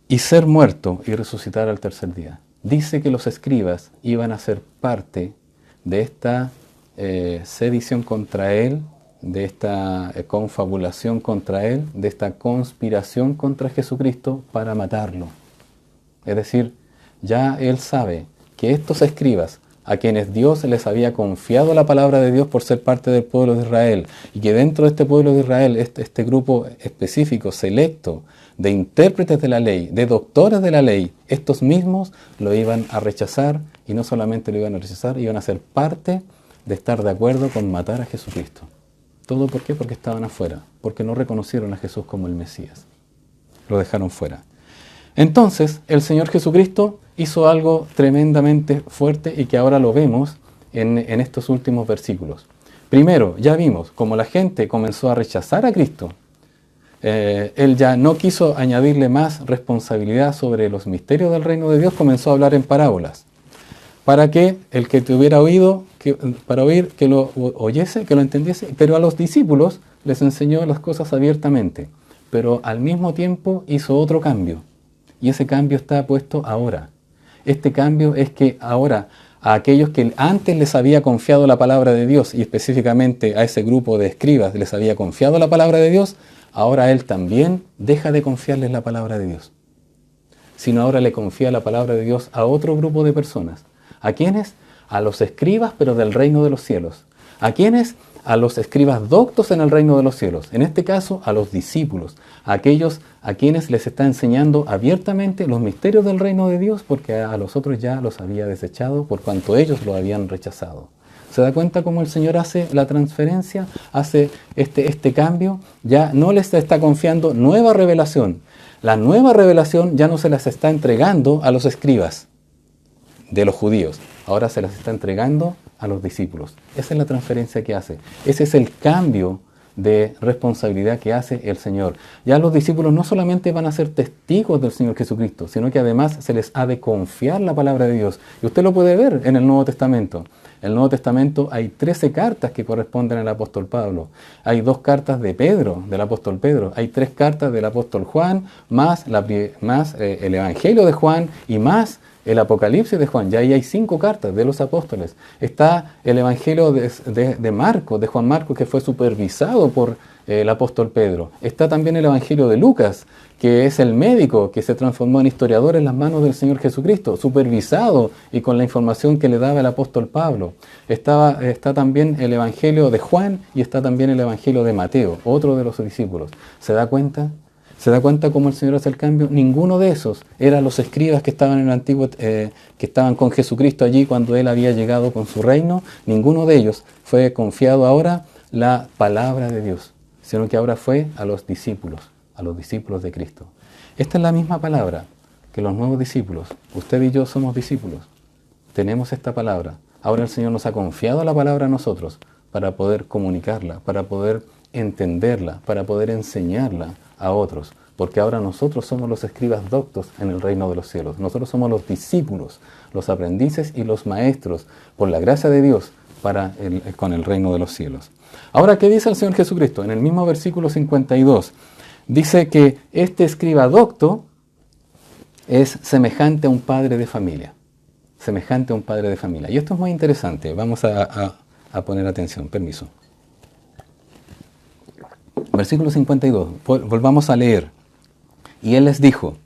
y ser muerto y resucitar al tercer día. Dice que los escribas iban a ser parte de esta sedición contra él, de esta confabulación contra él, de esta conspiración contra Jesucristo para matarlo. Es decir, ya él sabe que estos escribas, a quienes Dios les había confiado la palabra de Dios por ser parte del pueblo de Israel, y que dentro de este pueblo de Israel, este grupo específico, selecto, de intérpretes de la ley, de doctores de la ley, estos mismos lo iban a rechazar, y no solamente lo iban a rechazar, iban a ser parte de estar de acuerdo con matar a Jesucristo. ¿Todo por qué? Porque estaban afuera, porque no reconocieron a Jesús como el Mesías. Lo dejaron fuera. Entonces, el Señor Jesucristo hizo algo tremendamente fuerte y que ahora lo vemos en estos últimos versículos. Primero, ya vimos, como la gente comenzó a rechazar a Cristo, Él ya no quiso añadirle más responsabilidad sobre los misterios del reino de Dios, comenzó a hablar en parábolas, para que el que tuviera oído, para oír, que lo oyese, que lo entendiese, pero a los discípulos les enseñó las cosas abiertamente, pero al mismo tiempo hizo otro cambio, y ese cambio está puesto ahora. Este cambio es que ahora a aquellos que antes les había confiado la palabra de Dios, y específicamente a ese grupo de escribas les había confiado la palabra de Dios, ahora Él también deja de confiarles la palabra de Dios, sino ahora le confía la palabra de Dios a otro grupo de personas. ¿A quiénes? A los escribas, pero del reino de los cielos. ¿A quiénes? A los escribas doctos en el reino de los cielos. En este caso, a los discípulos, a aquellos a quienes les está enseñando abiertamente los misterios del reino de Dios, porque a los otros ya los había desechado por cuanto ellos lo habían rechazado. ¿Se da cuenta cómo el Señor hace la transferencia, hace este cambio? Ya no les está confiando nueva revelación. La nueva revelación ya no se las está entregando a los escribas de los judíos, ahora se las está entregando a los discípulos. Esa es la transferencia que hace. Ese es el cambio de responsabilidad que hace el Señor. Ya los discípulos no solamente van a ser testigos del Señor Jesucristo, sino que además se les ha de confiar la palabra de Dios. Y usted lo puede ver en el Nuevo Testamento. En el Nuevo Testamento hay 13 cartas que corresponden al apóstol Pablo. Hay 2 cartas de Pedro, del apóstol Pedro. Hay 3 cartas del apóstol Juan, más el Evangelio de Juan y más el Apocalipsis de Juan, ya ahí hay 5 cartas de los apóstoles. Está el Evangelio de Marcos, de Juan Marcos, que fue supervisado por el apóstol Pedro. Está también el Evangelio de Lucas, que es el médico que se transformó en historiador en las manos del Señor Jesucristo, supervisado y con la información que le daba el apóstol Pablo. Está también el Evangelio de Juan y está también el Evangelio de Mateo, otro de los discípulos. ¿Se da cuenta? ¿Se da cuenta cómo el Señor hace el cambio? Ninguno de esos eran los escribas que estaban en el antiguo, que estaban con Jesucristo allí cuando Él había llegado con su reino. Ninguno de ellos fue confiado ahora la palabra de Dios, sino que ahora fue a los discípulos de Cristo. Esta es la misma palabra que los nuevos discípulos. Usted y yo somos discípulos. Tenemos esta palabra. Ahora el Señor nos ha confiado la palabra a nosotros para poder comunicarla, para poder entenderla, para poder enseñarla a otros. Porque ahora nosotros somos los escribas doctos en el reino de los cielos. Nosotros somos los discípulos, los aprendices y los maestros, por la gracia de Dios, con el reino de los cielos. Ahora, ¿qué dice el Señor Jesucristo? En el mismo versículo 52, dice que este escriba docto es semejante a un padre de familia. Semejante a un padre de familia. Y esto es muy interesante. Vamos a poner atención. Permiso. Versículo 52. Volvamos a leer. Y él les dijo: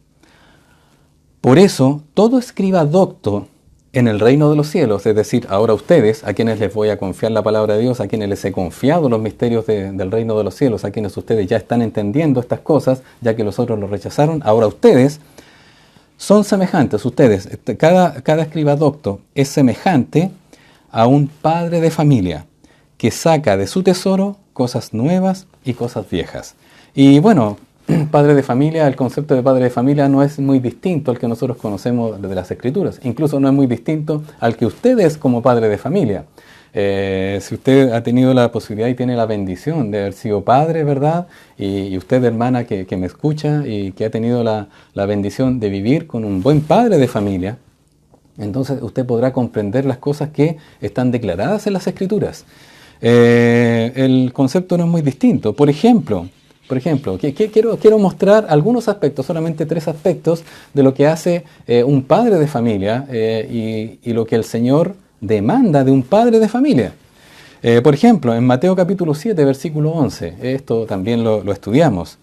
por eso, todo escriba docto en el reino de los cielos, es decir, ahora ustedes, a quienes les voy a confiar la palabra de Dios, a quienes les he confiado los misterios del reino de los cielos, a quienes ustedes ya están entendiendo estas cosas, ya que los otros los rechazaron, ahora ustedes son semejantes. Ustedes, cada escriba docto es semejante a un padre de familia que saca de su tesoro cosas nuevas y cosas viejas. Y bueno, padre de familia, el concepto de padre de familia no es muy distinto al que nosotros conocemos de las Escrituras. Incluso no es muy distinto al que usted es como padre de familia. Si usted ha tenido la posibilidad y tiene la bendición de haber sido padre, ¿verdad? Y usted, hermana, que me escucha y que ha tenido la bendición de vivir con un buen padre de familia, entonces usted podrá comprender las cosas que están declaradas en las Escrituras. El concepto no es muy distinto. Por ejemplo, quiero mostrar algunos aspectos, solamente 3 aspectos de lo que hace un padre de familia y lo que el Señor demanda de un padre de familia. Por ejemplo, en Mateo capítulo 7, versículo 11, esto también lo estudiamos.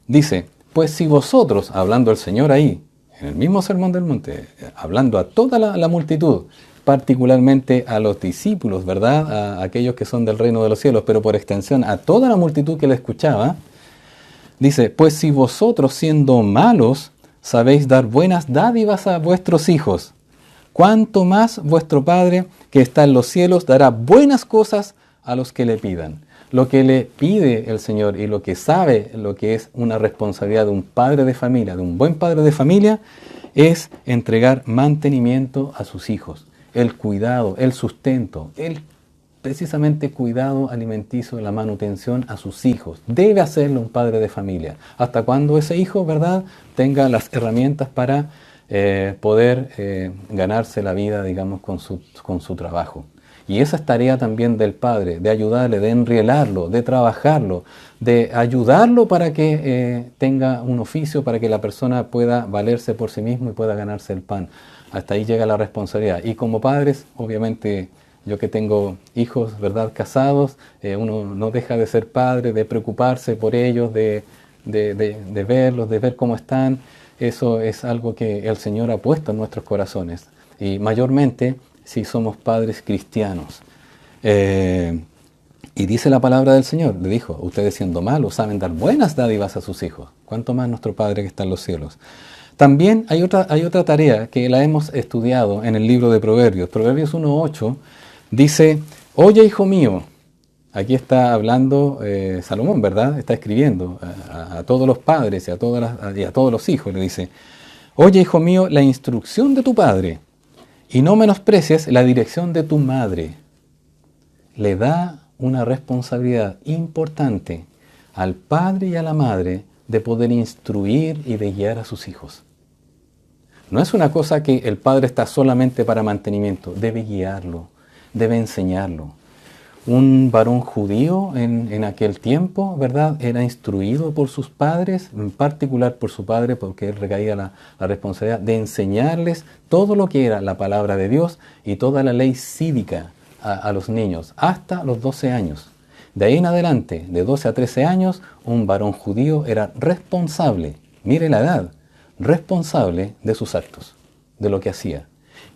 Dice: pues si vosotros, hablando el Señor ahí, en el mismo Sermón del Monte, hablando a toda la multitud, particularmente a los discípulos, ¿verdad? A aquellos que son del reino de los cielos, pero por extensión a toda la multitud que le escuchaba, dice: pues si vosotros, siendo malos, sabéis dar buenas dádivas a vuestros hijos, cuánto más vuestro Padre que está en los cielos dará buenas cosas a los que le pidan. Lo que le pide el Señor y lo que sabe, lo que es una responsabilidad de un padre de familia, de un buen padre de familia, es entregar mantenimiento a sus hijos, el cuidado, el sustento, precisamente cuidado alimenticio, la manutención a sus hijos. Debe hacerlo un padre de familia, hasta cuando ese hijo, ¿verdad?, tenga las herramientas para poder ganarse la vida, digamos, con su trabajo. Y esa es tarea también del padre, de ayudarle, de enrielarlo, de trabajarlo, de ayudarlo para que tenga un oficio, para que la persona pueda valerse por sí mismo y pueda ganarse el pan. Hasta ahí llega la responsabilidad. Y como padres, obviamente, yo que tengo hijos, ¿verdad?, casados, uno no deja de ser padre, de preocuparse por ellos, de verlos, de ver cómo están. Eso es algo que el Señor ha puesto en nuestros corazones. Y mayormente si somos padres cristianos. Y dice la palabra del Señor, le dijo: ustedes siendo malos saben dar buenas dádivas a sus hijos, cuánto más nuestro Padre que está en los cielos. También hay otra tarea que la hemos estudiado en el libro de Proverbios. Proverbios 1:8 dice: oye, hijo mío. Aquí está hablando Salomón, ¿verdad? Está escribiendo a todos los padres y a todos los hijos. Le dice: oye, hijo mío, la instrucción de tu padre, y no menosprecies la dirección de tu madre. Le da una responsabilidad importante al padre y a la madre de poder instruir y de guiar a sus hijos. No es una cosa que el padre está solamente para mantenimiento, debe guiarlo, debe enseñarlo. Un varón judío en aquel tiempo, ¿verdad?, era instruido por sus padres, en particular por su padre, porque él recaía la responsabilidad de enseñarles todo lo que era la palabra de Dios y toda la ley cívica a los niños, hasta los 12 años. De ahí en adelante, de 12 a 13 años, un varón judío era responsable, mire la edad, responsable de sus actos, de lo que hacía.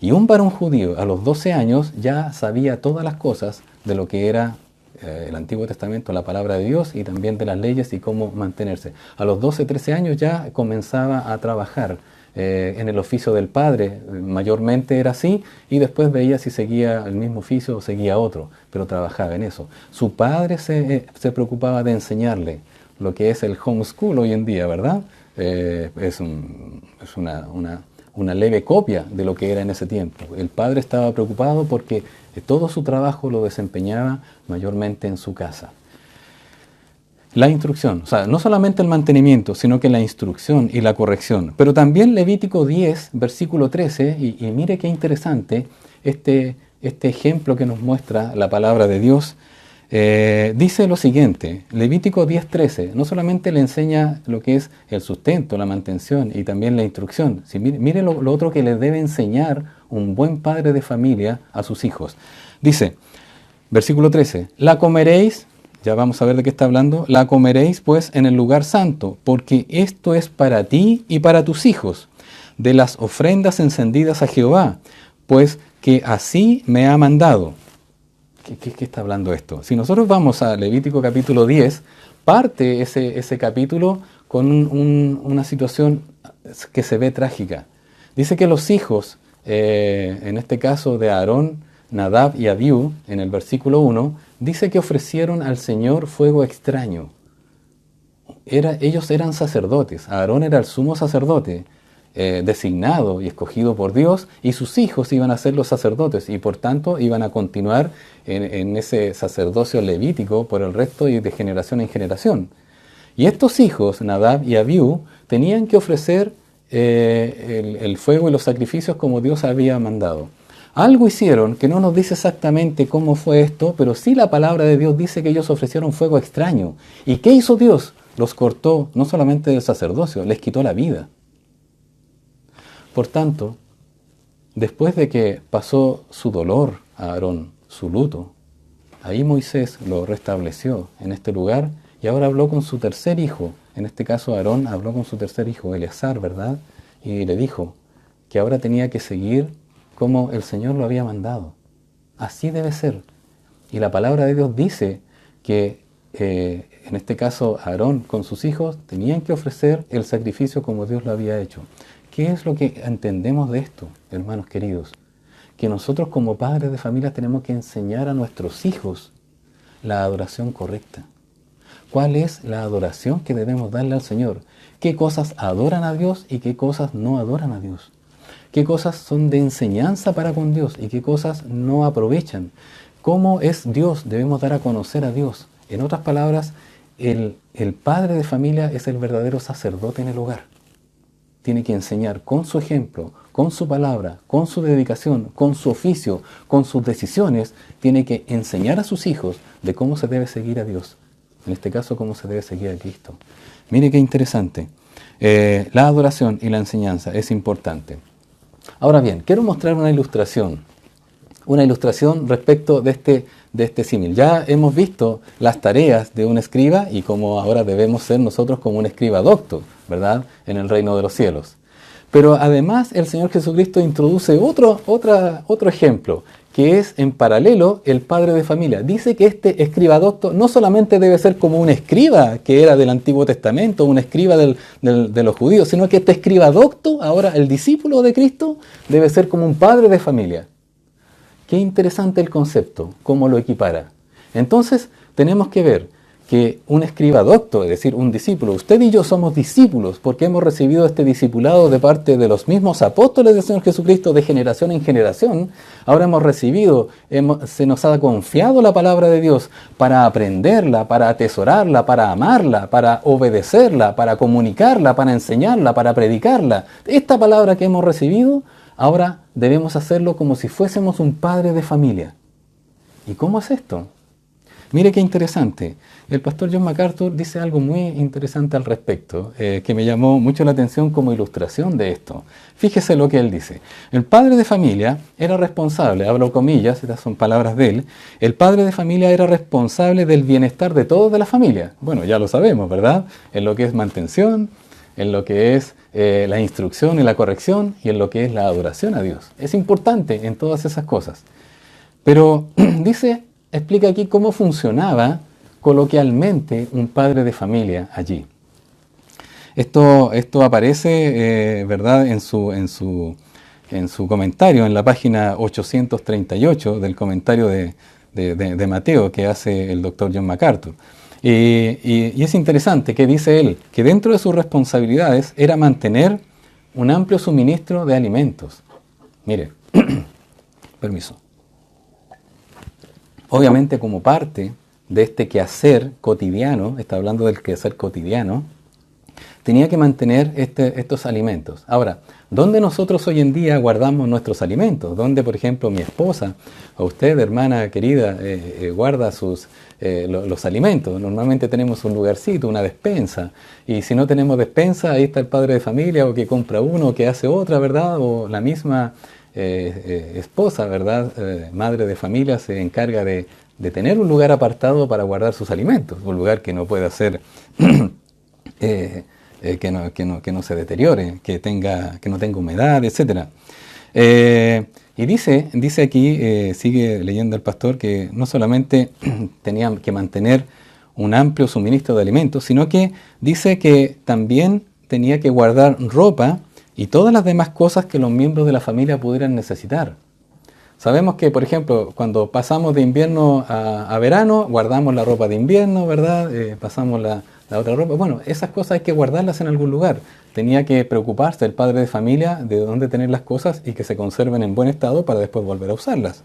Y un varón judío a los 12 años ya sabía todas las cosas de lo que era el Antiguo Testamento, la palabra de Dios, y también de las leyes y cómo mantenerse. A los 12, 13 años ya comenzaba a trabajar en el oficio del padre, mayormente era así, y después veía si seguía el mismo oficio o seguía otro, pero trabajaba en eso. Su padre se preocupaba de enseñarle lo que es el homeschool hoy en día, ¿verdad? Es una leve copia de lo que era en ese tiempo. El padre estaba preocupado porque todo su trabajo lo desempeñaba mayormente en su casa. La instrucción, o sea, no solamente el mantenimiento, sino que la instrucción y la corrección. Pero también Levítico 10, versículo 13, y mire qué interesante este ejemplo que nos muestra la palabra de Dios. Dice lo siguiente, Levítico 10:13, no solamente le enseña lo que es el sustento, la mantención y también la instrucción. Mire lo otro que le debe enseñar un buen padre de familia a sus hijos. Dice, versículo 13, la comeréis, ya vamos a ver de qué está hablando, la comeréis pues en el lugar santo, porque esto es para ti y para tus hijos, de las ofrendas encendidas a Jehová, pues que así me ha mandado. ¿Qué está hablando esto? Si nosotros vamos a Levítico capítulo 10, parte ese capítulo con una situación que se ve trágica. Dice que los hijos, en este caso de Aarón, Nadab y Abiú, en el versículo 1, dice que ofrecieron al Señor fuego extraño. Ellos eran sacerdotes, Aarón era el sumo sacerdote, designado y escogido por Dios, y sus hijos iban a ser los sacerdotes y por tanto iban a continuar en ese sacerdocio levítico por el resto y de generación en generación. Y estos hijos, Nadab y Abiú, tenían que ofrecer el fuego y los sacrificios como Dios había mandado. Algo hicieron que no nos dice exactamente cómo fue esto, pero sí la palabra de Dios dice que ellos ofrecieron fuego extraño. ¿Y qué hizo Dios? Los cortó no solamente del sacerdocio, les quitó la vida. Por tanto, después de que pasó su dolor a Aarón, su luto, ahí Moisés lo restableció en este lugar y ahora habló con su tercer hijo. En este caso Aarón habló con su tercer hijo, Eleazar, ¿verdad? Y le dijo que ahora tenía que seguir como el Señor lo había mandado. Así debe ser. Y la palabra de Dios dice que en este caso Aarón con sus hijos tenían que ofrecer el sacrificio como Dios lo había hecho. ¿Qué es lo que entendemos de esto, hermanos queridos? Que nosotros como padres de familia tenemos que enseñar a nuestros hijos la adoración correcta. ¿Cuál es la adoración que debemos darle al Señor? ¿Qué cosas adoran a Dios y qué cosas no adoran a Dios? ¿Qué cosas son de enseñanza para con Dios y qué cosas no aprovechan? ¿Cómo es Dios? Debemos dar a conocer a Dios. En otras palabras, el padre de familia es el verdadero sacerdote en el hogar. Tiene que enseñar con su ejemplo, con su palabra, con su dedicación, con su oficio, con sus decisiones. Tiene que enseñar a sus hijos de cómo se debe seguir a Dios. En este caso, cómo se debe seguir a Cristo. Mire qué interesante. La adoración y la enseñanza es importante. Ahora bien, quiero mostrar una ilustración respecto de este símil. Ya hemos visto las tareas de un escriba y cómo ahora debemos ser nosotros como un escriba docto, ¿verdad?, en el reino de los cielos. Pero además el Señor Jesucristo introduce otro ejemplo, que es en paralelo el padre de familia. Dice que este escriba docto no solamente debe ser como un escriba que era del Antiguo Testamento, un escriba de los judíos, sino que este escriba docto, ahora el discípulo de Cristo, debe ser como un padre de familia. Qué interesante el concepto, cómo lo equipara. Entonces tenemos que ver que un escriba docto, es decir, un discípulo, usted y yo somos discípulos porque hemos recibido este discipulado de parte de los mismos apóstoles del Señor Jesucristo de generación en generación. Ahora hemos recibido, se nos ha confiado la palabra de Dios para aprenderla, para atesorarla, para amarla, para obedecerla, para comunicarla, para enseñarla, para predicarla. Esta palabra que hemos recibido, ahora debemos hacerlo como si fuésemos un padre de familia. ¿Y cómo es esto? Mire qué interesante. El pastor John MacArthur dice algo muy interesante al respecto, que me llamó mucho la atención como ilustración de esto. Fíjese lo que él dice. El padre de familia era responsable, abro comillas, estas son palabras de él, el padre de familia era responsable del bienestar de todos de la familia. Bueno, ya lo sabemos, ¿verdad? En lo que es mantención, en lo que es la instrucción y la corrección y en lo que es la adoración a Dios. Es importante en todas esas cosas. Pero explica aquí cómo funcionaba coloquialmente un padre de familia allí. Esto aparece, ¿verdad?, en su comentario, en la página 838 del comentario de Mateo que hace el doctor John MacArthur. Y es interesante que dice él que dentro de sus responsabilidades era mantener un amplio suministro de alimentos. Mire, permiso. Obviamente como parte de este quehacer cotidiano, está hablando del quehacer cotidiano, tenía que mantener estos alimentos. Ahora, ¿dónde nosotros hoy en día guardamos nuestros alimentos? ¿Dónde, por ejemplo, mi esposa o usted, hermana querida, guarda los alimentos? Normalmente tenemos un lugarcito, una despensa, y si no tenemos despensa, ahí está el padre de familia, o que compra uno, o que hace otra, ¿verdad? O la misma esposa, ¿verdad? Madre de familia se encarga de tener un lugar apartado para guardar sus alimentos, un lugar que no pueda ser que no se deteriore, que no tenga humedad, etc. Y dice aquí, sigue leyendo el pastor, que no solamente tenían que mantener un amplio suministro de alimentos, sino que dice que también tenía que guardar ropa y todas las demás cosas que los miembros de la familia pudieran necesitar. Sabemos que, por ejemplo, cuando pasamos de invierno a verano, guardamos la ropa de invierno, ¿verdad? Pasamos la otra ropa. Bueno, esas cosas hay que guardarlas en algún lugar. Tenía que preocuparse el padre de familia de dónde tener las cosas y que se conserven en buen estado para después volver a usarlas.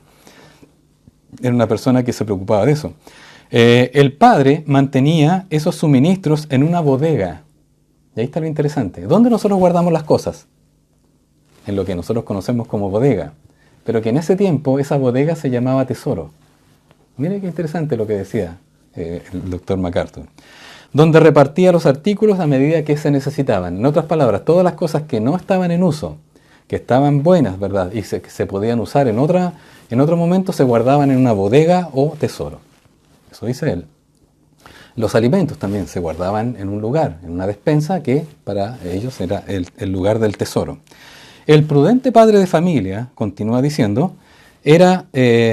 Era una persona que se preocupaba de eso. El padre mantenía esos suministros en una bodega. Y ahí está lo interesante. ¿Dónde nosotros guardamos las cosas? En lo que nosotros conocemos como bodega. Pero que en ese tiempo esa bodega se llamaba tesoro. Mire qué interesante lo que decía el doctor MacArthur. Donde repartía los artículos a medida que se necesitaban. En otras palabras, todas las cosas que no estaban en uso, que estaban buenas, ¿verdad?, y se podían usar en otro momento, se guardaban en una bodega o tesoro. Eso dice él. Los alimentos también se guardaban en un lugar, en una despensa que para ellos era el lugar del tesoro. El prudente padre de familia, continúa diciendo, era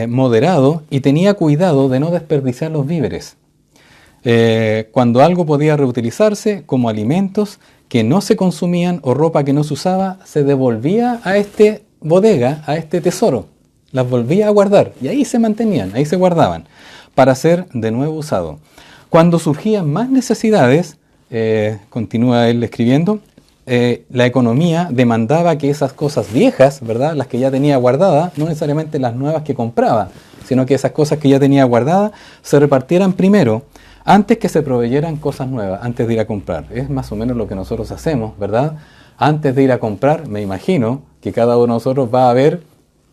moderado y tenía cuidado de no desperdiciar los víveres. Cuando algo podía reutilizarse como alimentos que no se consumían o ropa que no se usaba, se devolvía a este bodega, a este tesoro. Las volvía a guardar y ahí se mantenían, ahí se guardaban para ser de nuevo usado. Cuando surgían más necesidades, continúa él escribiendo, la economía demandaba que esas cosas viejas, ¿verdad?, las que ya tenía guardadas, no necesariamente las nuevas que compraba, sino que esas cosas que ya tenía guardadas se repartieran primero, antes que se proveyeran cosas nuevas, antes de ir a comprar. Es más o menos lo que nosotros hacemos, ¿verdad? Antes de ir a comprar, me imagino que cada uno de nosotros va a ver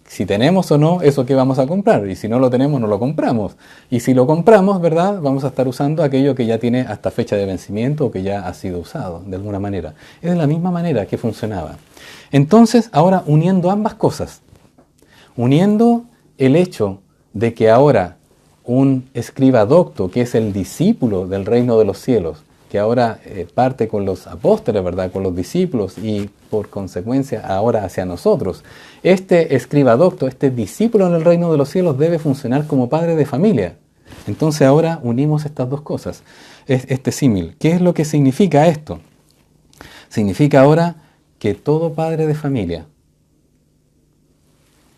si tenemos o no eso que vamos a comprar. Y si no lo tenemos, no lo compramos. Y si lo compramos, ¿verdad?, vamos a estar usando aquello que ya tiene hasta fecha de vencimiento o que ya ha sido usado, de alguna manera. Es de la misma manera que funcionaba. Entonces, ahora uniendo ambas cosas, uniendo el hecho de que ahora un escriba docto, que es el discípulo del reino de los cielos, que ahora parte con los apóstoles, ¿verdad?, con los discípulos y por consecuencia ahora hacia nosotros. Este escriba docto, este discípulo en el reino de los cielos debe funcionar como padre de familia. Entonces ahora unimos estas dos cosas, este símil. ¿Qué es lo que significa esto? Significa ahora que todo padre de familia,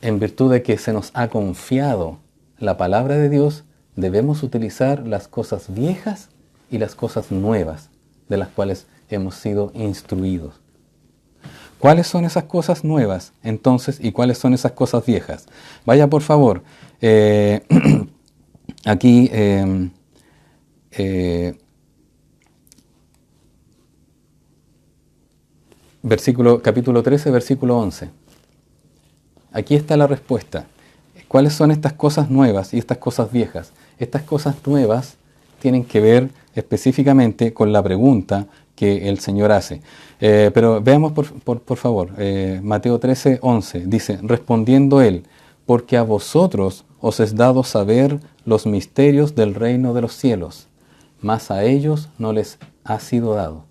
en virtud de que se nos ha confiado la palabra de Dios, debemos utilizar las cosas viejas y las cosas nuevas de las cuales hemos sido instruidos. ¿Cuáles son esas cosas nuevas entonces y cuáles son esas cosas viejas? Vaya por favor, aquí capítulo 13, versículo 11. Aquí está la respuesta. ¿Cuáles son estas cosas nuevas y estas cosas viejas? estas cosas nuevas tienen que ver específicamente con la pregunta que el Señor hace. Pero veamos por favor, Mateo 13, 11, dice, respondiendo él, porque a vosotros os es dado saber los misterios del reino de los cielos, mas a ellos no les ha sido dado.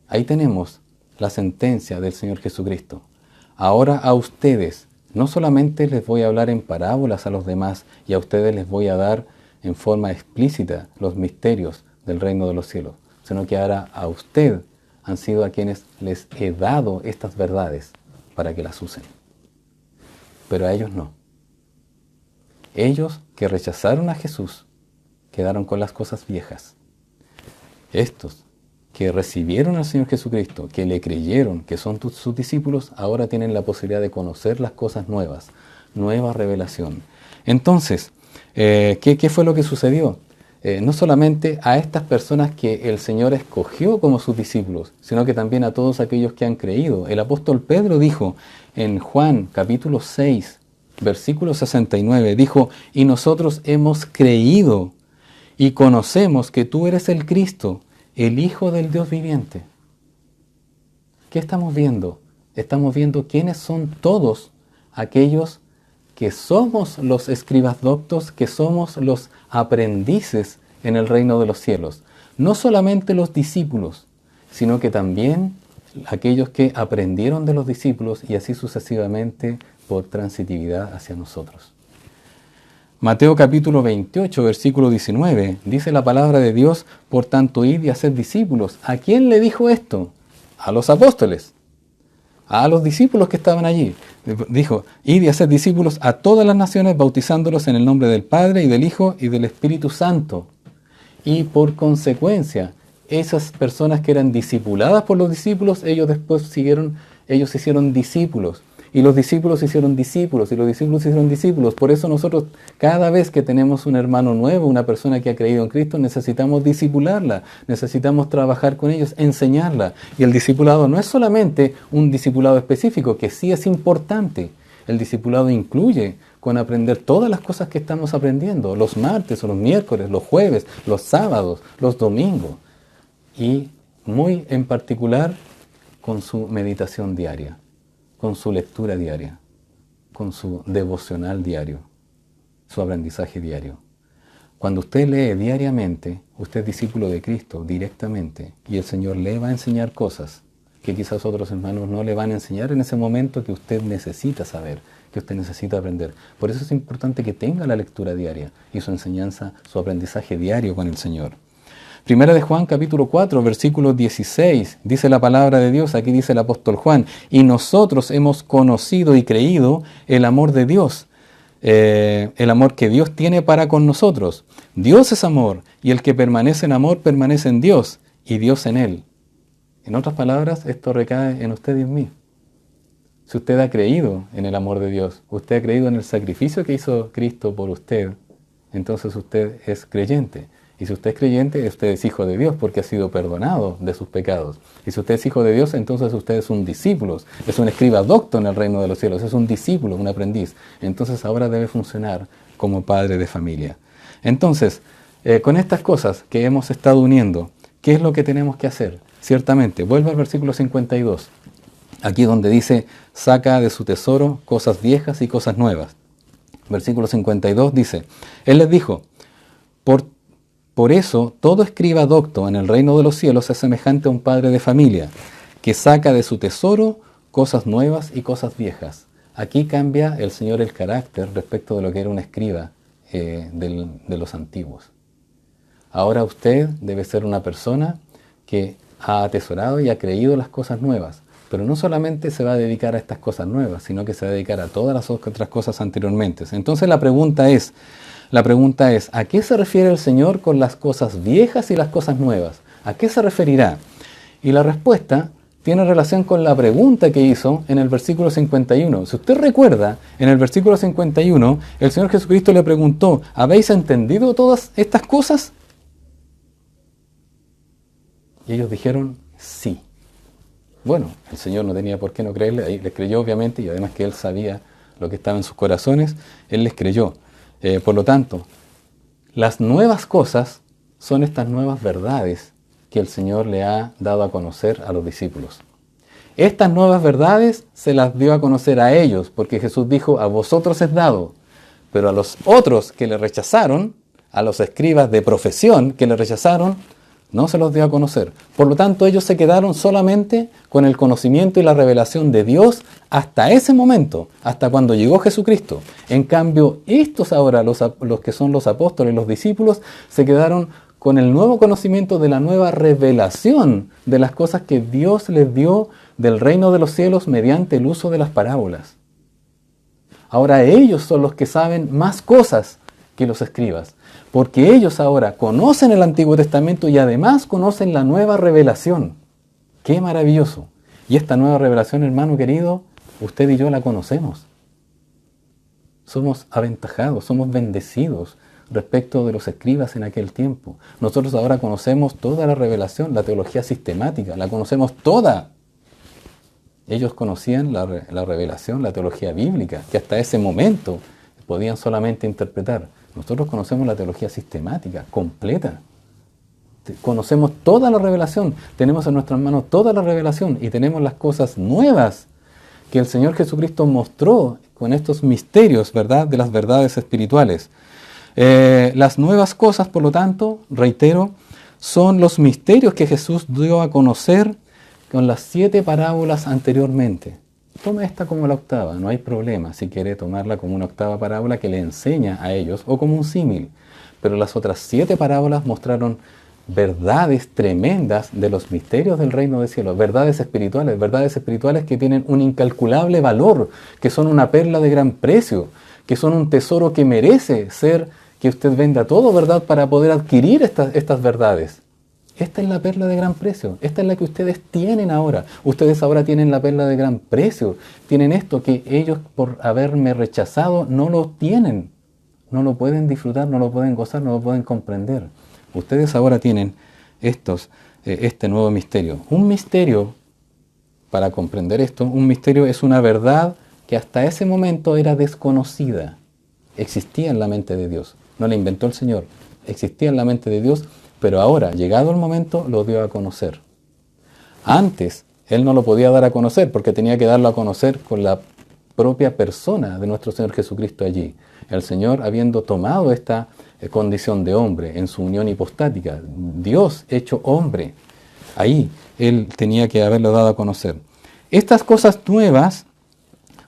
Ahí tenemos la sentencia del Señor Jesucristo. Ahora a ustedes, no solamente les voy a hablar en parábolas a los demás, y a ustedes les voy a dar en forma explícita los misterios del reino de los cielos, sino que ahora a usted han sido a quienes les he dado estas verdades para que las usen. Pero a ellos no. Ellos que rechazaron a Jesús quedaron con las cosas viejas. Estos que recibieron al Señor Jesucristo, que le creyeron, que son sus discípulos, ahora tienen la posibilidad de conocer las cosas nuevas, nueva revelación. Entonces, ¿qué fue lo que sucedió? No solamente a estas personas que el Señor escogió como sus discípulos, sino que también a todos aquellos que han creído. El apóstol Pedro dijo en Juan capítulo 6, versículo 69, dijo, y nosotros hemos creído y conocemos que tú eres el Cristo, el Hijo del Dios viviente. ¿Qué estamos viendo? Estamos viendo quiénes son todos aquellos que somos los escribas doctos, que somos los aprendices en el reino de los cielos. No solamente los discípulos, sino que también aquellos que aprendieron de los discípulos y así sucesivamente por transitividad hacia nosotros. Mateo capítulo 28, versículo 19, dice la palabra de Dios, por tanto id y haced discípulos. ¿A quién le dijo esto? A los apóstoles, a los discípulos que estaban allí. Dijo, id y haced discípulos a todas las naciones, bautizándolos en el nombre del Padre y del Hijo y del Espíritu Santo. Y por consecuencia, esas personas que eran discipuladas por los discípulos, ellos se hicieron discípulos. Y los discípulos hicieron discípulos, y los discípulos hicieron discípulos. Por eso nosotros, cada vez que tenemos un hermano nuevo, una persona que ha creído en Cristo, necesitamos discipularla, necesitamos trabajar con ellos, enseñarla. Y el discipulado no es solamente un discipulado específico, que sí es importante. El discipulado incluye con aprender todas las cosas que estamos aprendiendo, los martes o los miércoles, los jueves, los sábados, los domingos. Y muy en particular con su meditación diaria, con su lectura diaria, con su devocional diario, su aprendizaje diario. Cuando usted lee diariamente, usted es discípulo de Cristo directamente y el Señor le va a enseñar cosas que quizás otros hermanos no le van a enseñar en ese momento que usted necesita saber, que usted necesita aprender. Por eso es importante que tenga la lectura diaria y su enseñanza, su aprendizaje diario con el Señor. Primera de Juan capítulo 4, versículo 16, dice la palabra de Dios, aquí dice el apóstol Juan, y nosotros hemos conocido y creído el amor de Dios, el amor que Dios tiene para con nosotros. Dios es amor, y el que permanece en amor permanece en Dios, y Dios en él. En otras palabras, esto recae en usted y en mí. Si usted ha creído en el amor de Dios, usted ha creído en el sacrificio que hizo Cristo por usted, entonces usted es creyente. Y si usted es creyente, usted es hijo de Dios porque ha sido perdonado de sus pecados. Y si usted es hijo de Dios, entonces usted es un discípulo, es un escriba docto en el reino de los cielos, es un discípulo, un aprendiz. Entonces ahora debe funcionar como padre de familia. Entonces, con estas cosas que hemos estado uniendo, ¿qué es lo que tenemos que hacer? Ciertamente, vuelve al versículo 52, aquí donde dice, saca de su tesoro cosas viejas y cosas nuevas. Versículo 52 dice, Él les dijo, por eso, todo escriba docto en el reino de los cielos es semejante a un padre de familia, que saca de su tesoro cosas nuevas y cosas viejas. Aquí cambia el Señor el carácter respecto de lo que era un escriba de los antiguos. Ahora usted debe ser una persona que ha atesorado y ha creído las cosas nuevas, pero no solamente se va a dedicar a estas cosas nuevas, sino que se va a dedicar a todas las otras cosas anteriormente. Entonces la pregunta es, ¿a qué se refiere el Señor con las cosas viejas y las cosas nuevas? ¿A qué se referirá? Y la respuesta tiene relación con la pregunta que hizo en el versículo 51. Si usted recuerda, en el versículo 51, el Señor Jesucristo le preguntó, ¿habéis entendido todas estas cosas? Y ellos dijeron, sí. Bueno, el Señor no tenía por qué no creerle, ahí les creyó obviamente, y además que Él sabía lo que estaba en sus corazones, Él les creyó. Por lo tanto, las nuevas cosas son estas nuevas verdades que el Señor le ha dado a conocer a los discípulos. Estas nuevas verdades se las dio a conocer a ellos, porque Jesús dijo, a vosotros es dado, pero a los otros que le rechazaron, a los escribas de profesión que le rechazaron, no se los dio a conocer. Por lo tanto, ellos se quedaron solamente con el conocimiento y la revelación de Dios hasta ese momento, hasta cuando llegó Jesucristo. En cambio, estos ahora, los que son los apóstoles, los discípulos, se quedaron con el nuevo conocimiento de la nueva revelación de las cosas que Dios les dio del reino de los cielos mediante el uso de las parábolas. Ahora ellos son los que saben más cosas que los escribas, porque ellos ahora conocen el Antiguo Testamento y además conocen la nueva revelación. ¡Qué maravilloso! Y esta nueva revelación, hermano querido, usted y yo la conocemos. Somos aventajados, somos bendecidos respecto de los escribas en aquel tiempo. Nosotros ahora conocemos toda la revelación, la teología sistemática, la conocemos toda. Ellos conocían la revelación, la teología bíblica, que hasta ese momento podían solamente interpretar. Nosotros conocemos la teología sistemática, completa. Conocemos toda la revelación, tenemos en nuestras manos toda la revelación y tenemos las cosas nuevas que el Señor Jesucristo mostró con estos misterios, ¿verdad?, de las verdades espirituales. Las nuevas cosas, por lo tanto, reitero, son los misterios que Jesús dio a conocer con las 7 parábolas anteriormente. Toma esta como la octava, no hay problema si quiere tomarla como una octava parábola que le enseña a ellos o como un símil. Pero las otras 7 parábolas mostraron verdades tremendas de los misterios del reino del cielo, verdades espirituales que tienen un incalculable valor, que son una perla de gran precio, que son un tesoro que merece ser que usted venda todo, ¿verdad?, para poder adquirir estas verdades. Esta es la perla de gran precio, esta es la que ustedes tienen ahora. Ustedes ahora tienen la perla de gran precio, tienen esto que ellos por haberme rechazado no lo tienen, no lo pueden disfrutar, no lo pueden gozar, no lo pueden comprender. Ustedes ahora tienen este nuevo misterio. Un misterio, para comprender esto, un misterio es una verdad que hasta ese momento era desconocida. Existía en la mente de Dios, no la inventó el Señor, existía en la mente de Dios, pero ahora, llegado el momento, lo dio a conocer. Antes, Él no lo podía dar a conocer porque tenía que darlo a conocer con la propia persona de nuestro Señor Jesucristo allí. El Señor, habiendo tomado esta condición de hombre en su unión hipostática, Dios hecho hombre, ahí Él tenía que haberlo dado a conocer. Estas cosas nuevas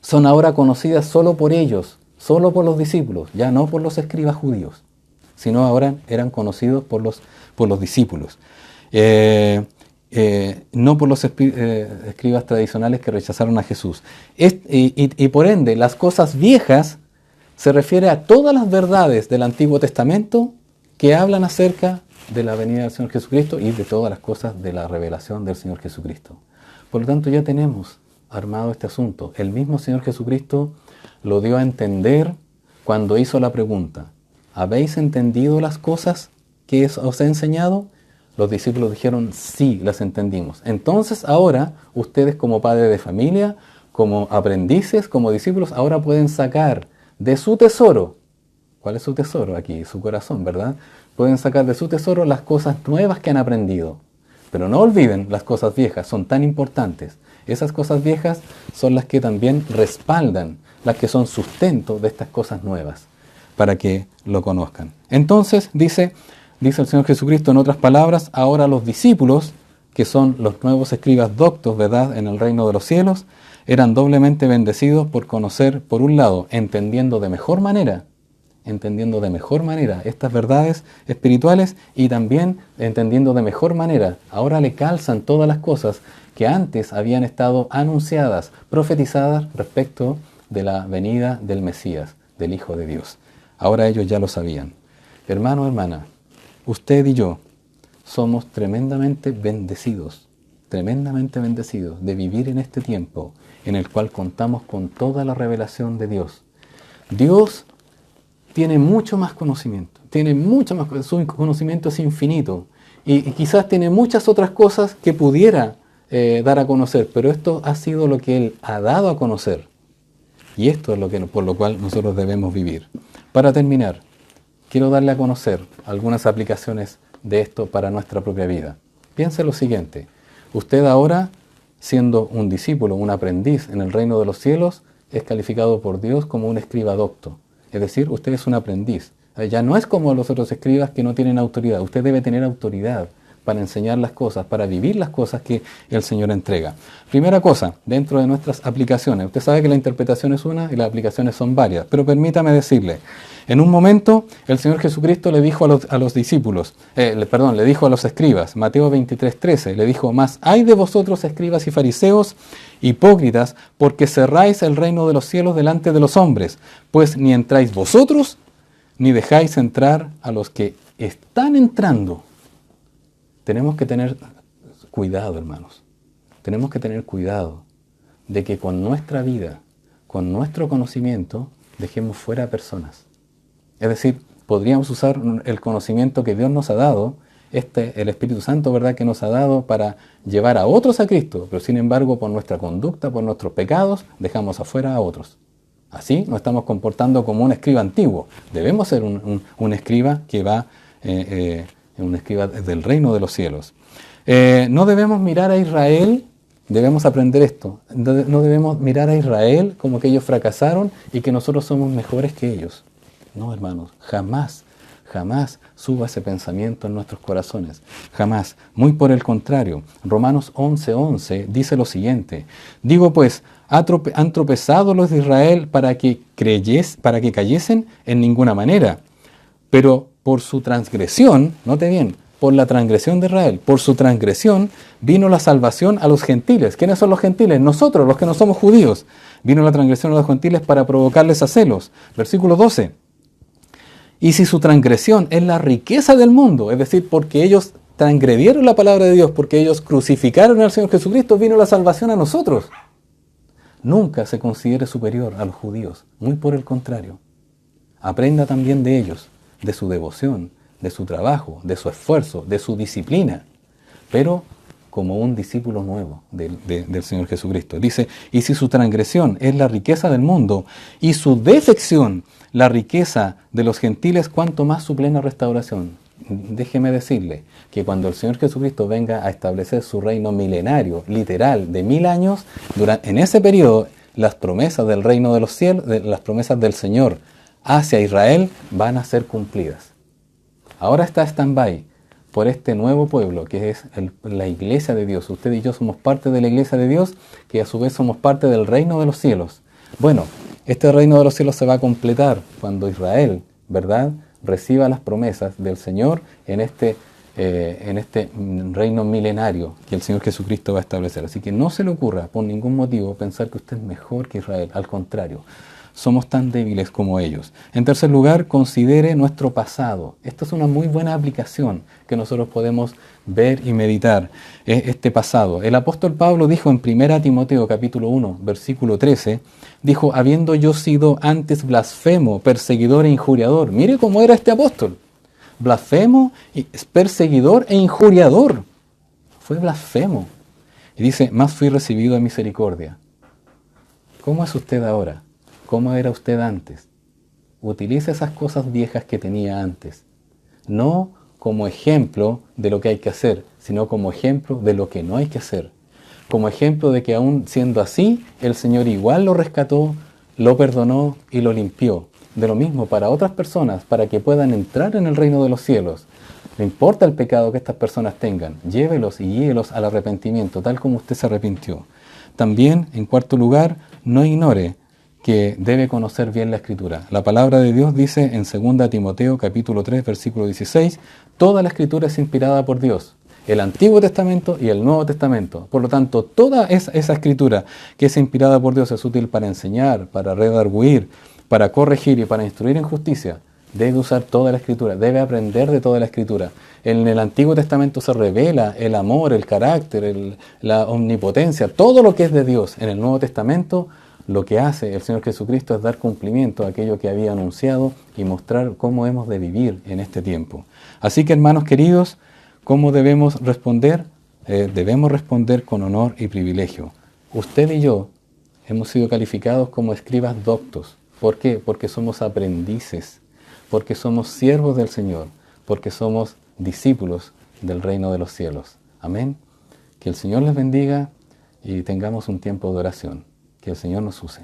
son ahora conocidas solo por ellos, solo por los discípulos, ya no por los escribas judíos, sino ahora eran conocidos por los discípulos. No por los escribas tradicionales que rechazaron a Jesús. Y por ende, las cosas viejas se refiere a todas las verdades del Antiguo Testamento que hablan acerca de la venida del Señor Jesucristo y de todas las cosas de la revelación del Señor Jesucristo. Por lo tanto, ya tenemos armado este asunto. El mismo Señor Jesucristo lo dio a entender cuando hizo la pregunta: ¿habéis entendido las cosas que os he enseñado? Los discípulos dijeron, sí, las entendimos. Entonces ahora, ustedes como padres de familia, como aprendices, como discípulos, ahora pueden sacar de su tesoro. ¿Cuál es su tesoro aquí? Su corazón, ¿verdad? Pueden sacar de su tesoro las cosas nuevas que han aprendido. Pero no olviden las cosas viejas, son tan importantes. Esas cosas viejas son las que también respaldan, las que son sustento de estas cosas nuevas, para que lo conozcan. Entonces, dice el Señor Jesucristo en otras palabras, ahora los discípulos, que son los nuevos escribas doctos, ¿verdad?, en el reino de los cielos, eran doblemente bendecidos por conocer, por un lado, entendiendo de mejor manera estas verdades espirituales y también entendiendo de mejor manera, ahora le calzan todas las cosas que antes habían estado anunciadas, profetizadas respecto de la venida del Mesías, del Hijo de Dios. Ahora ellos ya lo sabían. Hermano, hermana, usted y yo somos tremendamente bendecidos de vivir en este tiempo en el cual contamos con toda la revelación de Dios. Dios tiene mucho más conocimiento, su conocimiento es infinito y quizás tiene muchas otras cosas que pudiera dar a conocer, pero esto ha sido lo que Él ha dado a conocer y esto es por lo cual nosotros debemos vivir. Para terminar, quiero darle a conocer algunas aplicaciones de esto para nuestra propia vida. Piense lo siguiente, usted ahora, siendo un discípulo, un aprendiz en el reino de los cielos, es calificado por Dios como un escriba docto. Es decir, usted es un aprendiz. Ya no es como los otros escribas que no tienen autoridad. Usted debe tener autoridad para enseñar las cosas, para vivir las cosas que el Señor entrega. Primera cosa, dentro de nuestras aplicaciones. Usted sabe que la interpretación es una y las aplicaciones son varias, pero permítame decirle, en un momento el Señor Jesucristo le dijo a los discípulos, le dijo a los escribas, Mateo 23:13, le dijo, mas hay de vosotros escribas y fariseos, hipócritas, porque cerráis el reino de los cielos delante de los hombres, pues ni entráis vosotros, ni dejáis entrar a los que están entrando. Tenemos que tener cuidado, hermanos. Tenemos que tener cuidado de que con nuestra vida, con nuestro conocimiento, dejemos fuera a personas. Es decir, podríamos usar el conocimiento que Dios nos ha dado, el Espíritu Santo, ¿verdad?, que nos ha dado para llevar a otros a Cristo, pero sin embargo, por nuestra conducta, por nuestros pecados, dejamos afuera a otros. Así nos estamos comportando como un escriba antiguo. Debemos ser un escriba que va... un escriba del reino de los cielos. No debemos mirar a Israel, debemos aprender esto, no debemos mirar a Israel como que ellos fracasaron y que nosotros somos mejores que ellos. No, hermanos, jamás, jamás suba ese pensamiento en nuestros corazones, jamás. Muy por el contrario, Romanos 11:11 dice lo siguiente, digo pues, ¿han tropezado los de Israel para que cayesen? En ninguna manera, pero por su transgresión, note bien, por la transgresión de Israel, por su transgresión vino la salvación a los gentiles. ¿Quiénes son los gentiles? Nosotros, los que no somos judíos. Vino la transgresión a los gentiles para provocarles a celos. Versículo 12. Y si su transgresión es la riqueza del mundo, es decir, porque ellos transgredieron la palabra de Dios, porque ellos crucificaron al Señor Jesucristo, vino la salvación a nosotros. Nunca se considere superior a los judíos, muy por el contrario. Aprenda también de ellos, de su devoción, de su trabajo, de su esfuerzo, de su disciplina, pero como un discípulo nuevo del Señor Jesucristo. Dice, y si su transgresión es la riqueza del mundo y su defección la riqueza de los gentiles, cuanto más su plena restauración. Déjeme decirle que cuando el Señor Jesucristo venga a establecer su reino milenario, literal, de 1000 años, en ese periodo las promesas del reino de los cielos, las promesas del Señor hacia Israel van a ser cumplidas. Ahora está stand-by por este nuevo pueblo que es la iglesia de Dios. Usted y yo somos parte de la iglesia de Dios, que a su vez somos parte del reino de los cielos. Bueno, este reino de los cielos se va a completar cuando Israel, ¿verdad?, reciba las promesas del Señor en este reino milenario que el Señor Jesucristo va a establecer. Así que no se le ocurra por ningún motivo pensar que usted es mejor que Israel. Al contrario, somos tan débiles como ellos. En tercer lugar, considere nuestro pasado. Esta es una muy buena aplicación que nosotros podemos ver y meditar, este pasado. El apóstol Pablo dijo en 1 Timoteo capítulo 1, versículo 13, dijo, habiendo yo sido antes blasfemo, perseguidor e injuriador. Mire cómo era este apóstol. Blasfemo, perseguidor e injuriador. Fue blasfemo. Y dice, más fui recibido de misericordia. ¿Cómo es usted ahora? ¿Cómo era usted antes? Utilice esas cosas viejas que tenía antes. No como ejemplo de lo que hay que hacer, sino como ejemplo de lo que no hay que hacer. Como ejemplo de que aún siendo así, el Señor igual lo rescató, lo perdonó y lo limpió. De lo mismo para otras personas, para que puedan entrar en el reino de los cielos. No importa el pecado que estas personas tengan, llévelos y guíelos al arrepentimiento, tal como usted se arrepintió. También, en cuarto lugar, no ignore que debe conocer bien la Escritura. La palabra de Dios dice en 2 Timoteo capítulo 3, versículo 16, toda la Escritura es inspirada por Dios, el Antiguo Testamento y el Nuevo Testamento. Por lo tanto, toda esa Escritura que es inspirada por Dios es útil para enseñar, para redarguir, para corregir y para instruir en justicia. Debe usar toda la Escritura, debe aprender de toda la Escritura. En el Antiguo Testamento se revela el amor, el carácter, la omnipotencia, todo lo que es de Dios. En el Nuevo Testamento, lo que hace el Señor Jesucristo es dar cumplimiento a aquello que había anunciado y mostrar cómo hemos de vivir en este tiempo. Así que, hermanos queridos, ¿cómo debemos responder? Debemos responder con honor y privilegio. Usted y yo hemos sido calificados como escribas doctos. ¿Por qué? Porque somos aprendices, porque somos siervos del Señor, porque somos discípulos del reino de los cielos. Amén. Que el Señor les bendiga y tengamos un tiempo de oración. Que el Señor nos use.